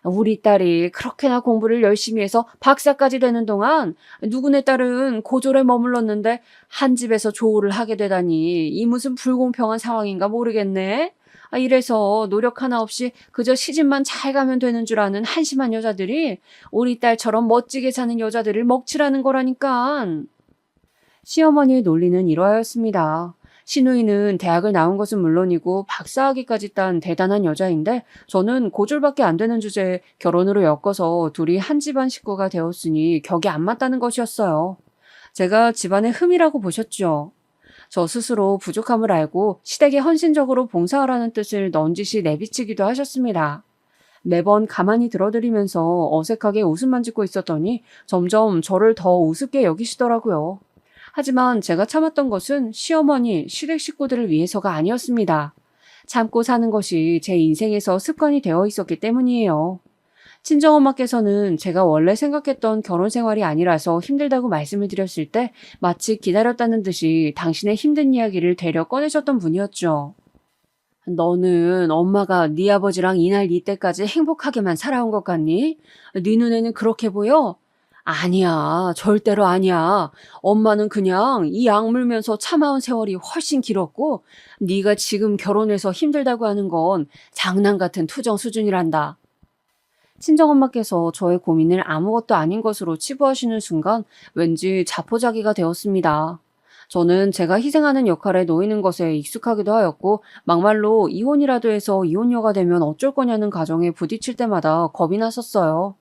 우리 딸이 그렇게나 공부를 열심히 해서 박사까지 되는 동안 누구네 딸은 고졸에 머물렀는데 한 집에서 조우를 하게 되다니 이 무슨 불공평한 상황인가 모르겠네. 이래서 노력 하나 없이 그저 시집만 잘 가면 되는 줄 아는 한심한 여자들이 우리 딸처럼 멋지게 사는 여자들을 먹칠하는 거라니까. 시어머니의 논리는 이러하였습니다. 시누이는 대학을 나온 것은 물론이고 박사학위까지 딴 대단한 여자인데 저는 고졸밖에 안 되는 주제에 결혼으로 엮어서 둘이 한 집안 식구가 되었으니 격이 안 맞다는 것이었어요. 제가 집안의 흠이라고 보셨죠. 저 스스로 부족함을 알고 시댁에 헌신적으로 봉사하라는 뜻을 넌지시 내비치기도 하셨습니다. 매번 가만히 들어드리면서 어색하게 웃음만 짓고 있었더니 점점 저를 더 우습게 여기시더라고요. 하지만 제가 참았던 것은 시어머니, 시댁 식구들을 위해서가 아니었습니다. 참고 사는 것이 제 인생에서 습관이 되어 있었기 때문이에요. 친정엄마께서는 제가 원래 생각했던 결혼 생활이 아니라서 힘들다고 말씀을 드렸을 때 마치 기다렸다는 듯이 당신의 힘든 이야기를 되려 꺼내셨던 분이었죠. 너는 엄마가 네 아버지랑 이날 이때까지 행복하게만 살아온 것 같니? 네 눈에는 그렇게 보여? 아니야, 절대로 아니야. 엄마는 그냥 이 악물면서 참아온 세월이 훨씬 길었고 네가 지금 결혼해서 힘들다고 하는 건 장난 같은 투정 수준이란다. 친정엄마께서 저의 고민을 아무것도 아닌 것으로 치부하시는 순간 왠지 자포자기가 되었습니다. 저는 제가 희생하는 역할에 놓이는 것에 익숙하기도 하였고 막말로 이혼이라도 해서 이혼녀가 되면 어쩔 거냐는 가정에 부딪힐 때마다 겁이 났었어요.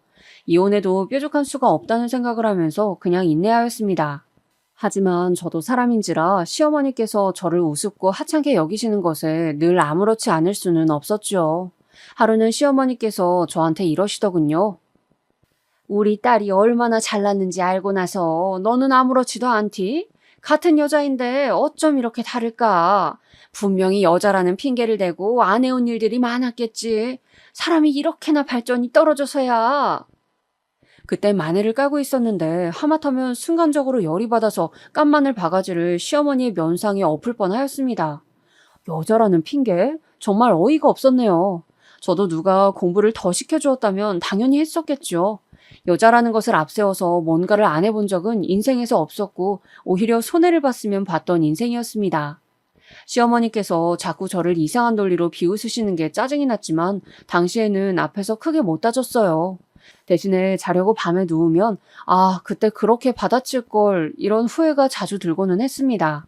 이혼해도 뾰족한 수가 없다는 생각을 하면서 그냥 인내하였습니다. 하지만 저도 사람인지라 시어머니께서 저를 우습고 하찮게 여기시는 것에 늘 아무렇지 않을 수는 없었죠. 하루는 시어머니께서 저한테 이러시더군요. 우리 딸이 얼마나 잘났는지 알고 나서 너는 아무렇지도 않디? 같은 여자인데 어쩜 이렇게 다를까? 분명히 여자라는 핑계를 대고 안 해온 일들이 많았겠지. 사람이 이렇게나 발전이 떨어져서야. 그때 마늘을 까고 있었는데 하마터면 순간적으로 열이 받아서 깐 마늘 바가지를 시어머니의 면상에 엎을 뻔하였습니다. 여자라는 핑계? 정말 어이가 없었네요. 저도 누가 공부를 더 시켜주었다면 당연히 했었겠죠. 여자라는 것을 앞세워서 뭔가를 안 해본 적은 인생에서 없었고 오히려 손해를 봤으면 봤던 인생이었습니다. 시어머니께서 자꾸 저를 이상한 논리로 비웃으시는 게 짜증이 났지만 당시에는 앞에서 크게 못 따졌어요. 대신에 자려고 밤에 누우면 그때 그렇게 받아칠 걸 이런 후회가 자주 들고는 했습니다.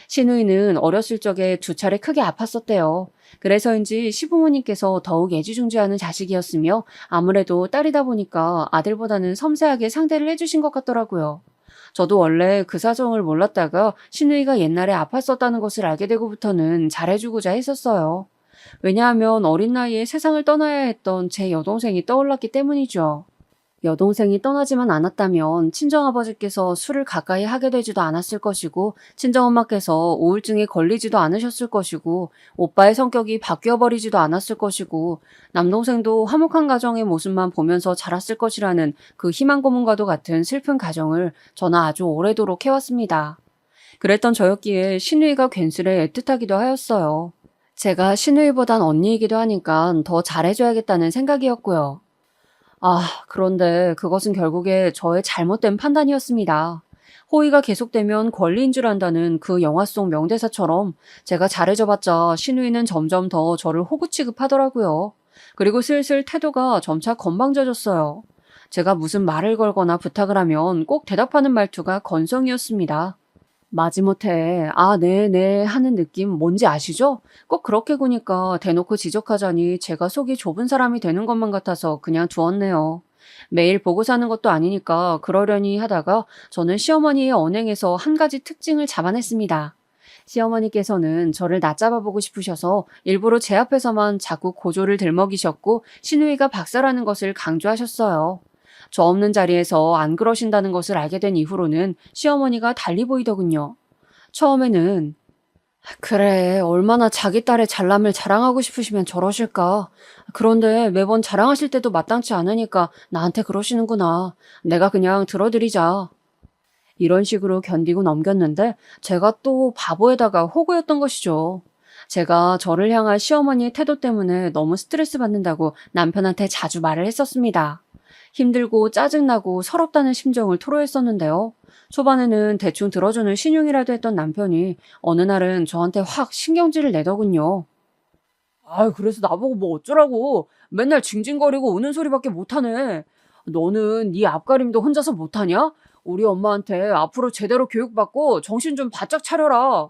시누이는 어렸을 적에 2차례 크게 아팠었대요. 그래서인지 시부모님께서 더욱 애지중지하는 자식이었으며 아무래도 딸이다 보니까 아들보다는 섬세하게 상대를 해주신 것 같더라고요. 저도 원래 그 사정을 몰랐다가 시누이가 옛날에 아팠었다는 것을 알게 되고부터는 잘해주고자 했었어요. 왜냐하면 어린 나이에 세상을 떠나야 했던 제 여동생이 떠올랐기 때문이죠. 여동생이 떠나지만 않았다면 친정아버지께서 술을 가까이 하게 되지도 않았을 것이고 친정엄마께서 우울증에 걸리지도 않으셨을 것이고 오빠의 성격이 바뀌어버리지도 않았을 것이고 남동생도 화목한 가정의 모습만 보면서 자랐을 것이라는 그 희망 고문과도 같은 슬픈 가정을 저는 아주 오래도록 해왔습니다. 그랬던 저였기에 시누이가 괜스레 애틋하기도 하였어요. 제가 시누이보단 언니이기도 하니까 더 잘해줘야겠다는 생각이었고요. 그런데 그것은 결국에 저의 잘못된 판단이었습니다. 호의가 계속되면 권리인 줄 안다는 그 영화 속 명대사처럼 제가 잘해줘봤자 시누이는 점점 더 저를 호구 취급하더라고요. 그리고 슬슬 태도가 점차 건방져졌어요. 제가 무슨 말을 걸거나 부탁을 하면 꼭 대답하는 말투가 건성이었습니다. 마지못해 네네 하는 느낌 뭔지 아시죠? 꼭 그렇게 구니까 대놓고 지적하자니 제가 속이 좁은 사람이 되는 것만 같아서 그냥 두었네요. 매일 보고 사는 것도 아니니까 그러려니 하다가 저는 시어머니의 언행에서 한 가지 특징을 잡아냈습니다. 시어머니께서는 저를 낮잡아보고 싶으셔서 일부러 제 앞에서만 자꾸 고조를 들먹이셨고 시누이가 박사라는 것을 강조하셨어요. 저 없는 자리에서 안 그러신다는 것을 알게 된 이후로는 시어머니가 달리 보이더군요. 처음에는 그래, 얼마나 자기 딸의 잘남을 자랑하고 싶으시면 저러실까. 그런데 매번 자랑하실 때도 마땅치 않으니까 나한테 그러시는구나. 내가 그냥 들어드리자. 이런 식으로 견디고 넘겼는데 제가 또 바보에다가 호구였던 것이죠. 제가 저를 향한 시어머니의 태도 때문에 너무 스트레스 받는다고 남편한테 자주 말을 했었습니다. 힘들고 짜증나고 서럽다는 심정을 토로했었는데요. 초반에는 대충 들어주는 신용이라도 했던 남편이 어느 날은 저한테 확 신경질을 내더군요. 그래서 나보고 뭐 어쩌라고. 맨날 징징거리고 우는 소리밖에 못하네. 너는 네 앞가림도 혼자서 못하냐? 우리 엄마한테 앞으로 제대로 교육받고 정신 좀 바짝 차려라.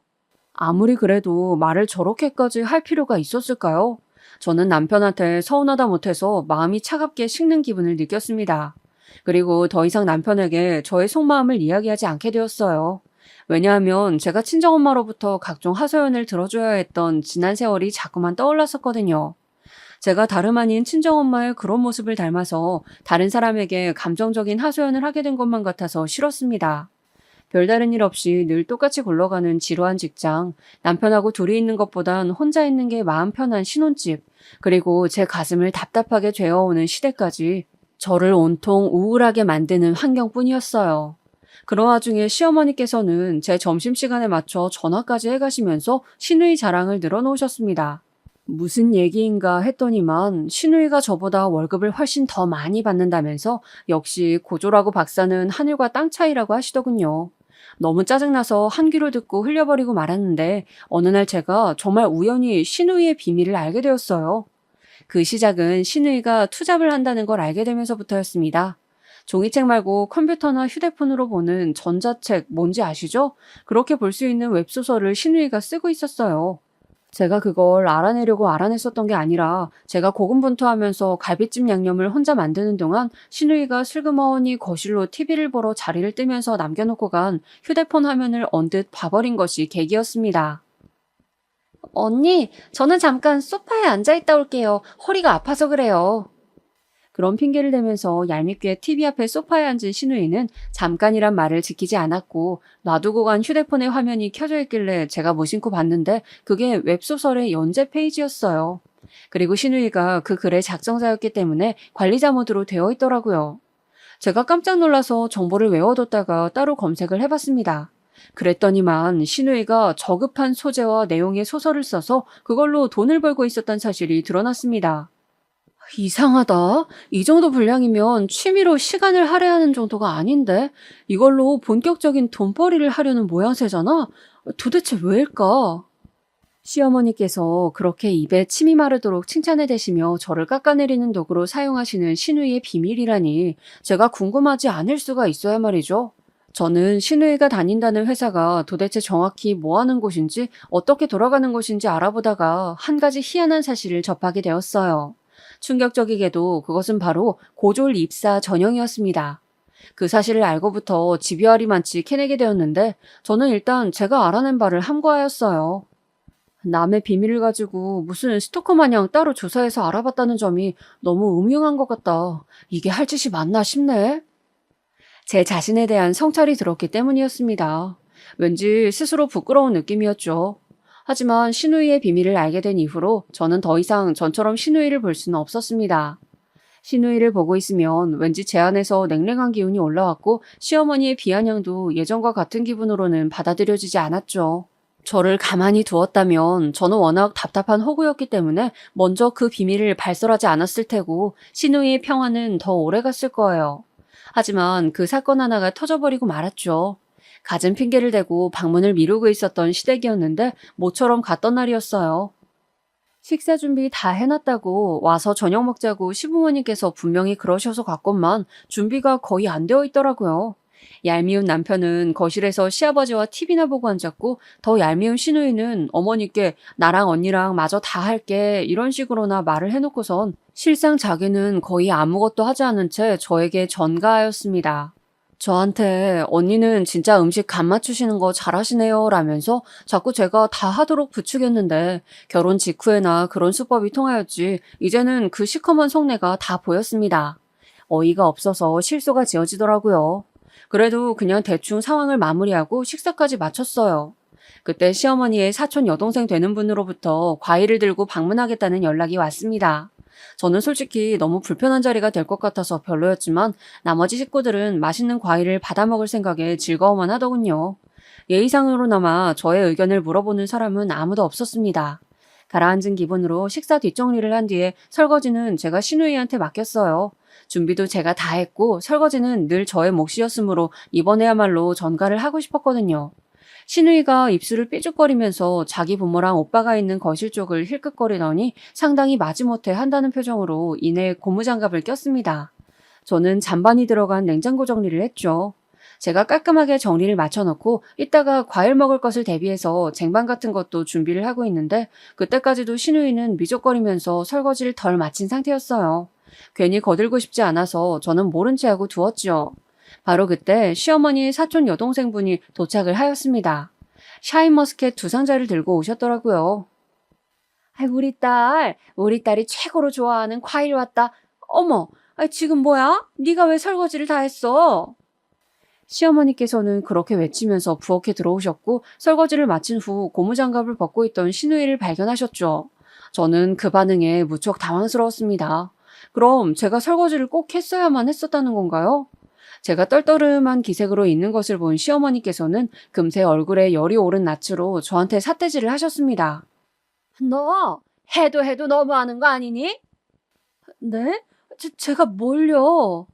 아무리 그래도 말을 저렇게까지 할 필요가 있었을까요? 저는 남편한테 서운하다 못해서 마음이 차갑게 식는 기분을 느꼈습니다. 그리고 더 이상 남편에게 저의 속마음을 이야기하지 않게 되었어요. 왜냐하면 제가 친정엄마로부터 각종 하소연을 들어줘야 했던 지난 세월이 자꾸만 떠올랐었거든요. 제가 다름 아닌 친정엄마의 그런 모습을 닮아서 다른 사람에게 감정적인 하소연을 하게 된 것만 같아서 싫었습니다. 별다른 일 없이 늘 똑같이 굴러가는 지루한 직장, 남편하고 둘이 있는 것보단 혼자 있는 게 마음 편한 신혼집, 그리고 제 가슴을 답답하게 죄어오는 시대까지 저를 온통 우울하게 만드는 환경뿐이었어요. 그런 와중에 시어머니께서는 제 점심시간에 맞춰 전화까지 해가시면서 시누이 자랑을 늘어놓으셨습니다. 무슨 얘기인가 했더니만 시누이가 저보다 월급을 훨씬 더 많이 받는다면서 역시 고조라고 박사는 하늘과 땅 차이라고 하시더군요. 너무 짜증나서 한 귀로 듣고 흘려버리고 말았는데 어느 날 제가 정말 우연히 시누이의 비밀을 알게 되었어요. 그 시작은 신우이가 투잡을 한다는 걸 알게 되면서부터였습니다. 종이책 말고 컴퓨터나 휴대폰으로 보는 전자책 뭔지 아시죠? 그렇게 볼 수 있는 웹소설을 신우이가 쓰고 있었어요. 제가 그걸 알아내려고 알아냈었던 게 아니라 제가 고군분투하면서 갈비찜 양념을 혼자 만드는 동안 신우이가 슬그머니 거실로 TV를 보러 자리를 뜨면서 남겨놓고 간 휴대폰 화면을 언뜻 봐버린 것이 계기였습니다. 언니, 저는 잠깐 소파에 앉아있다 올게요. 허리가 아파서 그래요. 그런 핑계를 대면서 얄밉게 TV 앞에 소파에 앉은 신우이는 잠깐이란 말을 지키지 않았고 놔두고 간 휴대폰의 화면이 켜져 있길래 제가 무심코 봤는데 그게 웹소설의 연재 페이지였어요. 그리고 신우이가 그 글의 작성자였기 때문에 관리자 모드로 되어 있더라고요. 제가 깜짝 놀라서 정보를 외워뒀다가 따로 검색을 해봤습니다. 그랬더니만 신우이가 저급한 소재와 내용의 소설을 써서 그걸로 돈을 벌고 있었던 사실이 드러났습니다. 이상하다. 이 정도 분량이면 취미로 시간을 할애하는 정도가 아닌데 이걸로 본격적인 돈벌이를 하려는 모양새잖아? 도대체 왜일까? 시어머니께서 그렇게 입에 침이 마르도록 칭찬을 대시며 저를 깎아내리는 도구로 사용하시는 신우이의 비밀이라니 제가 궁금하지 않을 수가 있어야 말이죠. 저는 신우이가 다닌다는 회사가 도대체 정확히 뭐 하는 곳인지 어떻게 돌아가는 곳인지 알아보다가 한 가지 희한한 사실을 접하게 되었어요. 충격적이게도 그것은 바로 고졸 입사 전형이었습니다. 그 사실을 알고부터 집요하리만치 캐내게 되었는데 저는 일단 제가 알아낸 바를 함구하였어요. 남의 비밀을 가지고 무슨 스토커 마냥 따로 조사해서 알아봤다는 점이 너무 음흉한 것 같다. 이게 할 짓이 맞나 싶네. 제 자신에 대한 성찰이 들었기 때문이었습니다. 왠지 스스로 부끄러운 느낌이었죠. 하지만 신우이의 비밀을 알게 된 이후로 저는 더 이상 전처럼 신우이를 볼 수는 없었습니다. 신우이를 보고 있으면 왠지 제 안에서 냉랭한 기운이 올라왔고 시어머니의 비아냥도 예전과 같은 기분으로는 받아들여지지 않았죠. 저를 가만히 두었다면 저는 워낙 답답한 호구였기 때문에 먼저 그 비밀을 발설하지 않았을 테고 신우이의 평화는 더 오래갔을 거예요. 하지만 그 사건 하나가 터져버리고 말았죠. 갖은 핑계를 대고 방문을 미루고 있었던 시댁이었는데 모처럼 갔던 날이었어요. 식사 준비 다 해놨다고 와서 저녁 먹자고 시부모님께서 분명히 그러셔서 갔건만 준비가 거의 안 되어 있더라고요. 얄미운 남편은 거실에서 시아버지와 TV나 보고 앉았고 더 얄미운 시누이는 어머니께 나랑 언니랑 마저 다 할게 이런 식으로나 말을 해놓고선 실상 자기는 거의 아무것도 하지 않은 채 저에게 전가하였습니다. 저한테 언니는 진짜 음식 간 맞추시는 거 잘하시네요 라면서 자꾸 제가 다 하도록 부추겼는데 결혼 직후에나 그런 수법이 통하였지 이제는 그 시커먼 속내가 다 보였습니다. 어이가 없어서 실소가 지어지더라고요. 그래도 그냥 대충 상황을 마무리하고 식사까지 마쳤어요. 그때 시어머니의 사촌 여동생 되는 분으로부터 과일을 들고 방문하겠다는 연락이 왔습니다. 저는 솔직히 너무 불편한 자리가 될 것 같아서 별로였지만 나머지 식구들은 맛있는 과일을 받아 먹을 생각에 즐거워만 하더군요. 예의상으로나마 저의 의견을 물어보는 사람은 아무도 없었습니다. 가라앉은 기분으로 식사 뒷정리를 한 뒤에 설거지는 제가 시누이한테 맡겼어요. 준비도 제가 다 했고 설거지는 늘 저의 몫이었으므로 이번에야말로 전가를 하고 싶었거든요. 시누이가 입술을 삐죽거리면서 자기 부모랑 오빠가 있는 거실 쪽을 힐끗거리더니 상당히 마지못해 한다는 표정으로 이내 고무장갑을 꼈습니다. 저는 잔반이 들어간 냉장고 정리를 했죠. 제가 깔끔하게 정리를 마쳐놓고 이따가 과일 먹을 것을 대비해서 쟁반 같은 것도 준비를 하고 있는데 그때까지도 시누이는 미적거리면서 설거지를 덜 마친 상태였어요. 괜히 거들고 싶지 않아서 저는 모른 채 하고 두었지요. 바로 그때 시어머니의 사촌 여동생분이 도착을 하였습니다. 샤인머스켓 2상자를 들고 오셨더라고요. 우리 딸이 최고로 좋아하는 과일 왔다. 어머, 지금 뭐야? 네가 왜 설거지를 다 했어? 시어머니께서는 그렇게 외치면서 부엌에 들어오셨고 설거지를 마친 후 고무장갑을 벗고 있던 시누이를 발견하셨죠. 저는 그 반응에 무척 당황스러웠습니다. 그럼 제가 설거지를 꼭 했어야만 했었다는 건가요? 제가 떨떠름한 기색으로 있는 것을 본 시어머니께서는 금세 얼굴에 열이 오른 낯으로 저한테 삿대질을 하셨습니다. 너 해도 너무하는 거 아니니? 네? 제가 뭘요?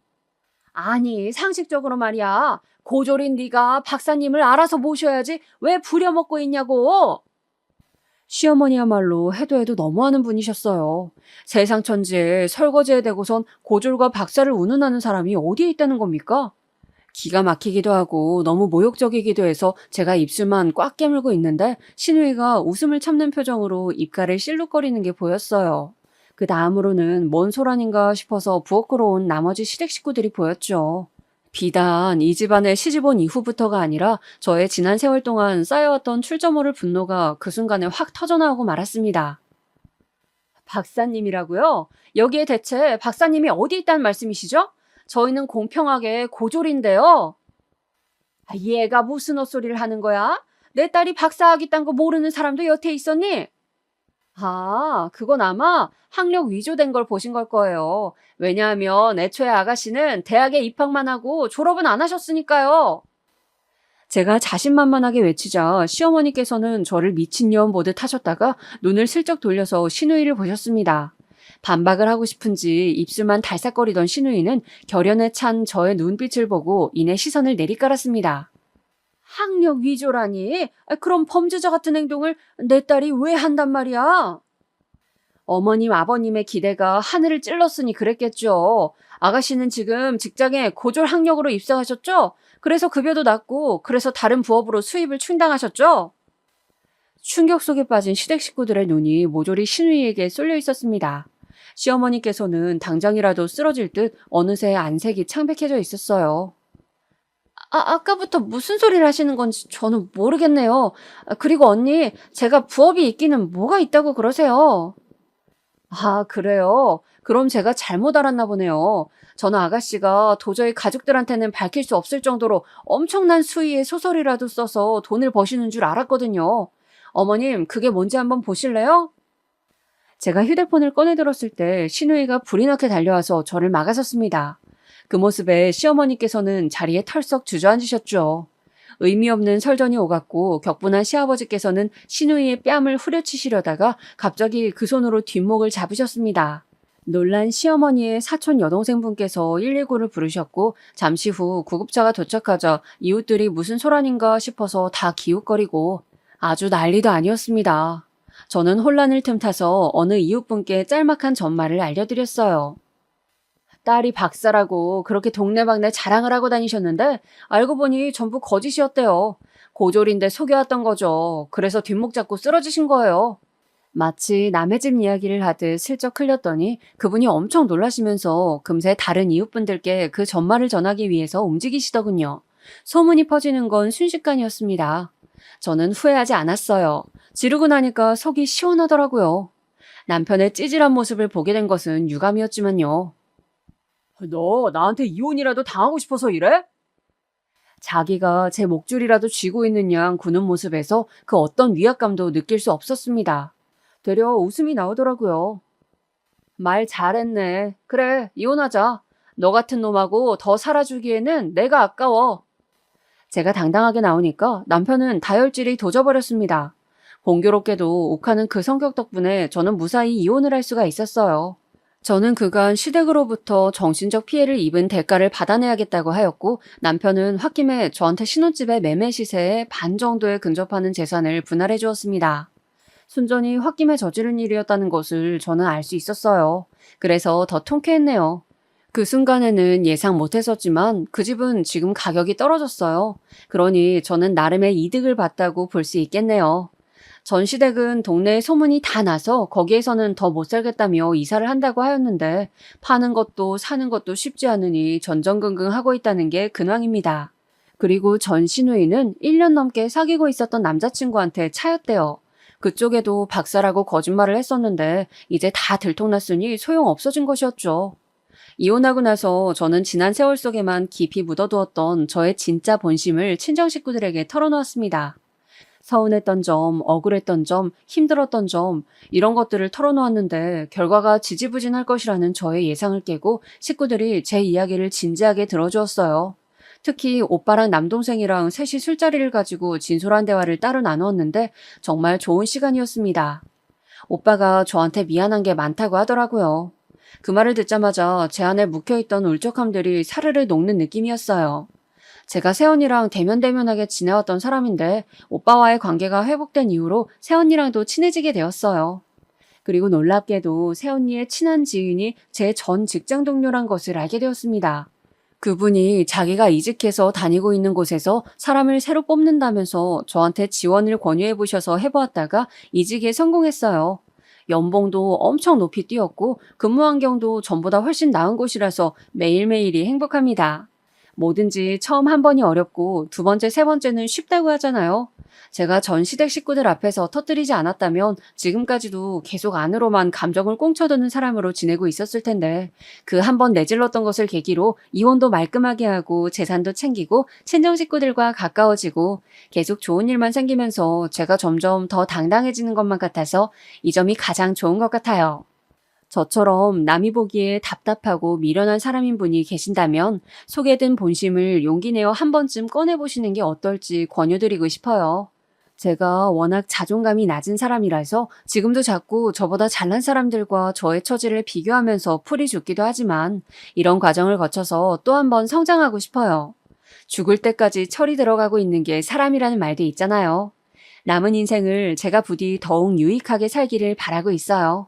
아니 상식적으로 말이야. 고졸인 네가 박사님을 알아서 모셔야지 왜 부려먹고 있냐고. 시어머니야말로 해도 해도 너무하는 분이셨어요. 세상 천지에 설거지에 대고선 고졸과 박사를 운운하는 사람이 어디에 있다는 겁니까? 기가 막히기도 하고 너무 모욕적이기도 해서 제가 입술만 꽉 깨물고 있는데 신우이가 웃음을 참는 표정으로 입가를 실룩거리는 게 보였어요. 그 다음으로는 뭔 소란인가 싶어서 부엌으로 온 나머지 시댁 식구들이 보였죠. 비단 이 집안에 시집온 이후부터가 아니라 저의 지난 세월 동안 쌓여왔던 출처 모를 분노가 그 순간에 확 터져나오고 말았습니다. 박사님이라고요? 여기에 대체 박사님이 어디 있다는 말씀이시죠? 저희는 공평하게 고졸인데요. 얘가 무슨 헛소리를 하는 거야? 내 딸이 박사학위 딴 거 모르는 사람도 여태 있었니? 그건 아마 학력 위조된 걸 보신 걸 거예요. 왜냐하면 애초에 아가씨는 대학에 입학만 하고 졸업은 안 하셨으니까요. 제가 자신만만하게 외치자 시어머니께서는 저를 미친년 보듯 하셨다가 눈을 슬쩍 돌려서 신우이를 보셨습니다. 반박을 하고 싶은지 입술만 달싹거리던 신우이는 결연에 찬 저의 눈빛을 보고 이내 시선을 내리깔았습니다. 학력 위조라니? 그럼 범죄자 같은 행동을 내 딸이 왜 한단 말이야? 어머님, 아버님의 기대가 하늘을 찔렀으니 그랬겠죠. 아가씨는 지금 직장에 고졸 학력으로 입사하셨죠? 그래서 급여도 낮고, 그래서 다른 부업으로 수입을 충당하셨죠? 충격 속에 빠진 시댁 식구들의 눈이 모조리 신우이에게 쏠려 있었습니다. 시어머니께서는 당장이라도 쓰러질 듯 어느새 안색이 창백해져 있었어요. 아까부터 무슨 소리를 하시는 건지 저는 모르겠네요. 그리고 언니, 제가 부업이 있기는 뭐가 있다고 그러세요? 그래요? 그럼 제가 잘못 알았나 보네요. 저는 아가씨가 도저히 가족들한테는 밝힐 수 없을 정도로 엄청난 수위의 소설이라도 써서 돈을 버시는 줄 알았거든요. 어머님, 그게 뭔지 한번 보실래요? 제가 휴대폰을 꺼내들었을 때 신우이가 불이 나게 달려와서 저를 막아섰습니다. 그 모습에 시어머니께서는 자리에 털썩 주저앉으셨죠. 의미 없는 설전이 오갔고 격분한 시아버지께서는 신우이의 뺨을 후려치시려다가 갑자기 그 손으로 뒷목을 잡으셨습니다. 놀란 시어머니의 사촌 여동생분께서 119를 부르셨고 잠시 후 구급차가 도착하자 이웃들이 무슨 소란인가 싶어서 다 기웃거리고 아주 난리도 아니었습니다. 저는 혼란을 틈타서 어느 이웃분께 짤막한 전말을 알려드렸어요. 딸이 박사라고 그렇게 동네방네 자랑을 하고 다니셨는데 알고 보니 전부 거짓이었대요. 고졸인데 속여왔던 거죠. 그래서 뒷목 잡고 쓰러지신 거예요. 마치 남의 집 이야기를 하듯 슬쩍 흘렸더니 그분이 엄청 놀라시면서 금세 다른 이웃분들께 그 전말을 전하기 위해서 움직이시더군요. 소문이 퍼지는 건 순식간이었습니다. 저는 후회하지 않았어요. 지르고 나니까 속이 시원하더라고요. 남편의 찌질한 모습을 보게 된 것은 유감이었지만요. 너 나한테 이혼이라도 당하고 싶어서 이래? 자기가 제 목줄이라도 쥐고 있는 양 구는 모습에서 그 어떤 위압감도 느낄 수 없었습니다. 되려 웃음이 나오더라고요. 말 잘했네. 그래, 이혼하자. 너 같은 놈하고 더 살아주기에는 내가 아까워. 제가 당당하게 나오니까 남편은 다혈질이 도져버렸습니다. 공교롭게도 욱하는 그 성격 덕분에 저는 무사히 이혼을 할 수가 있었어요. 저는 그간 시댁으로부터 정신적 피해를 입은 대가를 받아내야겠다고 하였고 남편은 홧김에 저한테 신혼집의 매매 시세의 반 정도에 근접하는 재산을 분할해 주었습니다. 순전히 홧김에 저지른 일이었다는 것을 저는 알 수 있었어요. 그래서 더 통쾌했네요. 그 순간에는 예상 못했었지만 그 집은 지금 가격이 떨어졌어요. 그러니 저는 나름의 이득을 봤다고 볼 수 있겠네요. 전 시댁은 동네에 소문이 다 나서 거기에서는 더 못 살겠다며 이사를 한다고 하였는데 파는 것도 사는 것도 쉽지 않으니 전전긍긍하고 있다는 게 근황입니다. 그리고 전 시누이는 1년 넘게 사귀고 있었던 남자친구한테 차였대요. 그쪽에도 박사라고 거짓말을 했었는데 이제 다 들통났으니 소용없어진 것이었죠. 이혼하고 나서 저는 지난 세월 속에만 깊이 묻어두었던 저의 진짜 본심을 친정 식구들에게 털어놓았습니다. 서운했던 점, 억울했던 점, 힘들었던 점 이런 것들을 털어놓았는데 결과가 지지부진할 것이라는 저의 예상을 깨고 식구들이 제 이야기를 진지하게 들어주었어요. 특히 오빠랑 남동생이랑 셋이 술자리를 가지고 진솔한 대화를 따로 나누었는데 정말 좋은 시간이었습니다. 오빠가 저한테 미안한 게 많다고 하더라고요. 그 말을 듣자마자 제 안에 묵혀있던 울적함들이 사르르 녹는 느낌이었어요. 제가 새언니랑 대면대면하게 지내왔던 사람인데 오빠와의 관계가 회복된 이후로 새언니랑도 친해지게 되었어요. 그리고 놀랍게도 새언니의 친한 지인이 제 전 직장 동료란 것을 알게 되었습니다. 그분이 자기가 이직해서 다니고 있는 곳에서 사람을 새로 뽑는다면서 저한테 지원을 권유해 보셔서 해보았다가 이직에 성공했어요. 연봉도 엄청 높이 뛰었고 근무 환경도 전보다 훨씬 나은 곳이라서 매일매일이 행복합니다. 뭐든지 처음 한 번이 어렵고 두 번째, 세 번째는 쉽다고 하잖아요. 제가 전 시댁 식구들 앞에서 터뜨리지 않았다면 지금까지도 계속 안으로만 감정을 꽁쳐두는 사람으로 지내고 있었을 텐데 그 한 번 내질렀던 것을 계기로 이혼도 말끔하게 하고 재산도 챙기고 친정 식구들과 가까워지고 계속 좋은 일만 생기면서 제가 점점 더 당당해지는 것만 같아서 이 점이 가장 좋은 것 같아요. 저처럼 남이 보기에 답답하고 미련한 사람인 분이 계신다면 속에 든 본심을 용기 내어 한 번쯤 꺼내보시는 게 어떨지 권유드리고 싶어요. 제가 워낙 자존감이 낮은 사람이라서 지금도 자꾸 저보다 잘난 사람들과 저의 처지를 비교하면서 풀이 죽기도 하지만 이런 과정을 거쳐서 또 한 번 성장하고 싶어요. 죽을 때까지 철이 들어가고 있는 게 사람이라는 말도 있잖아요. 남은 인생을 제가 부디 더욱 유익하게 살기를 바라고 있어요.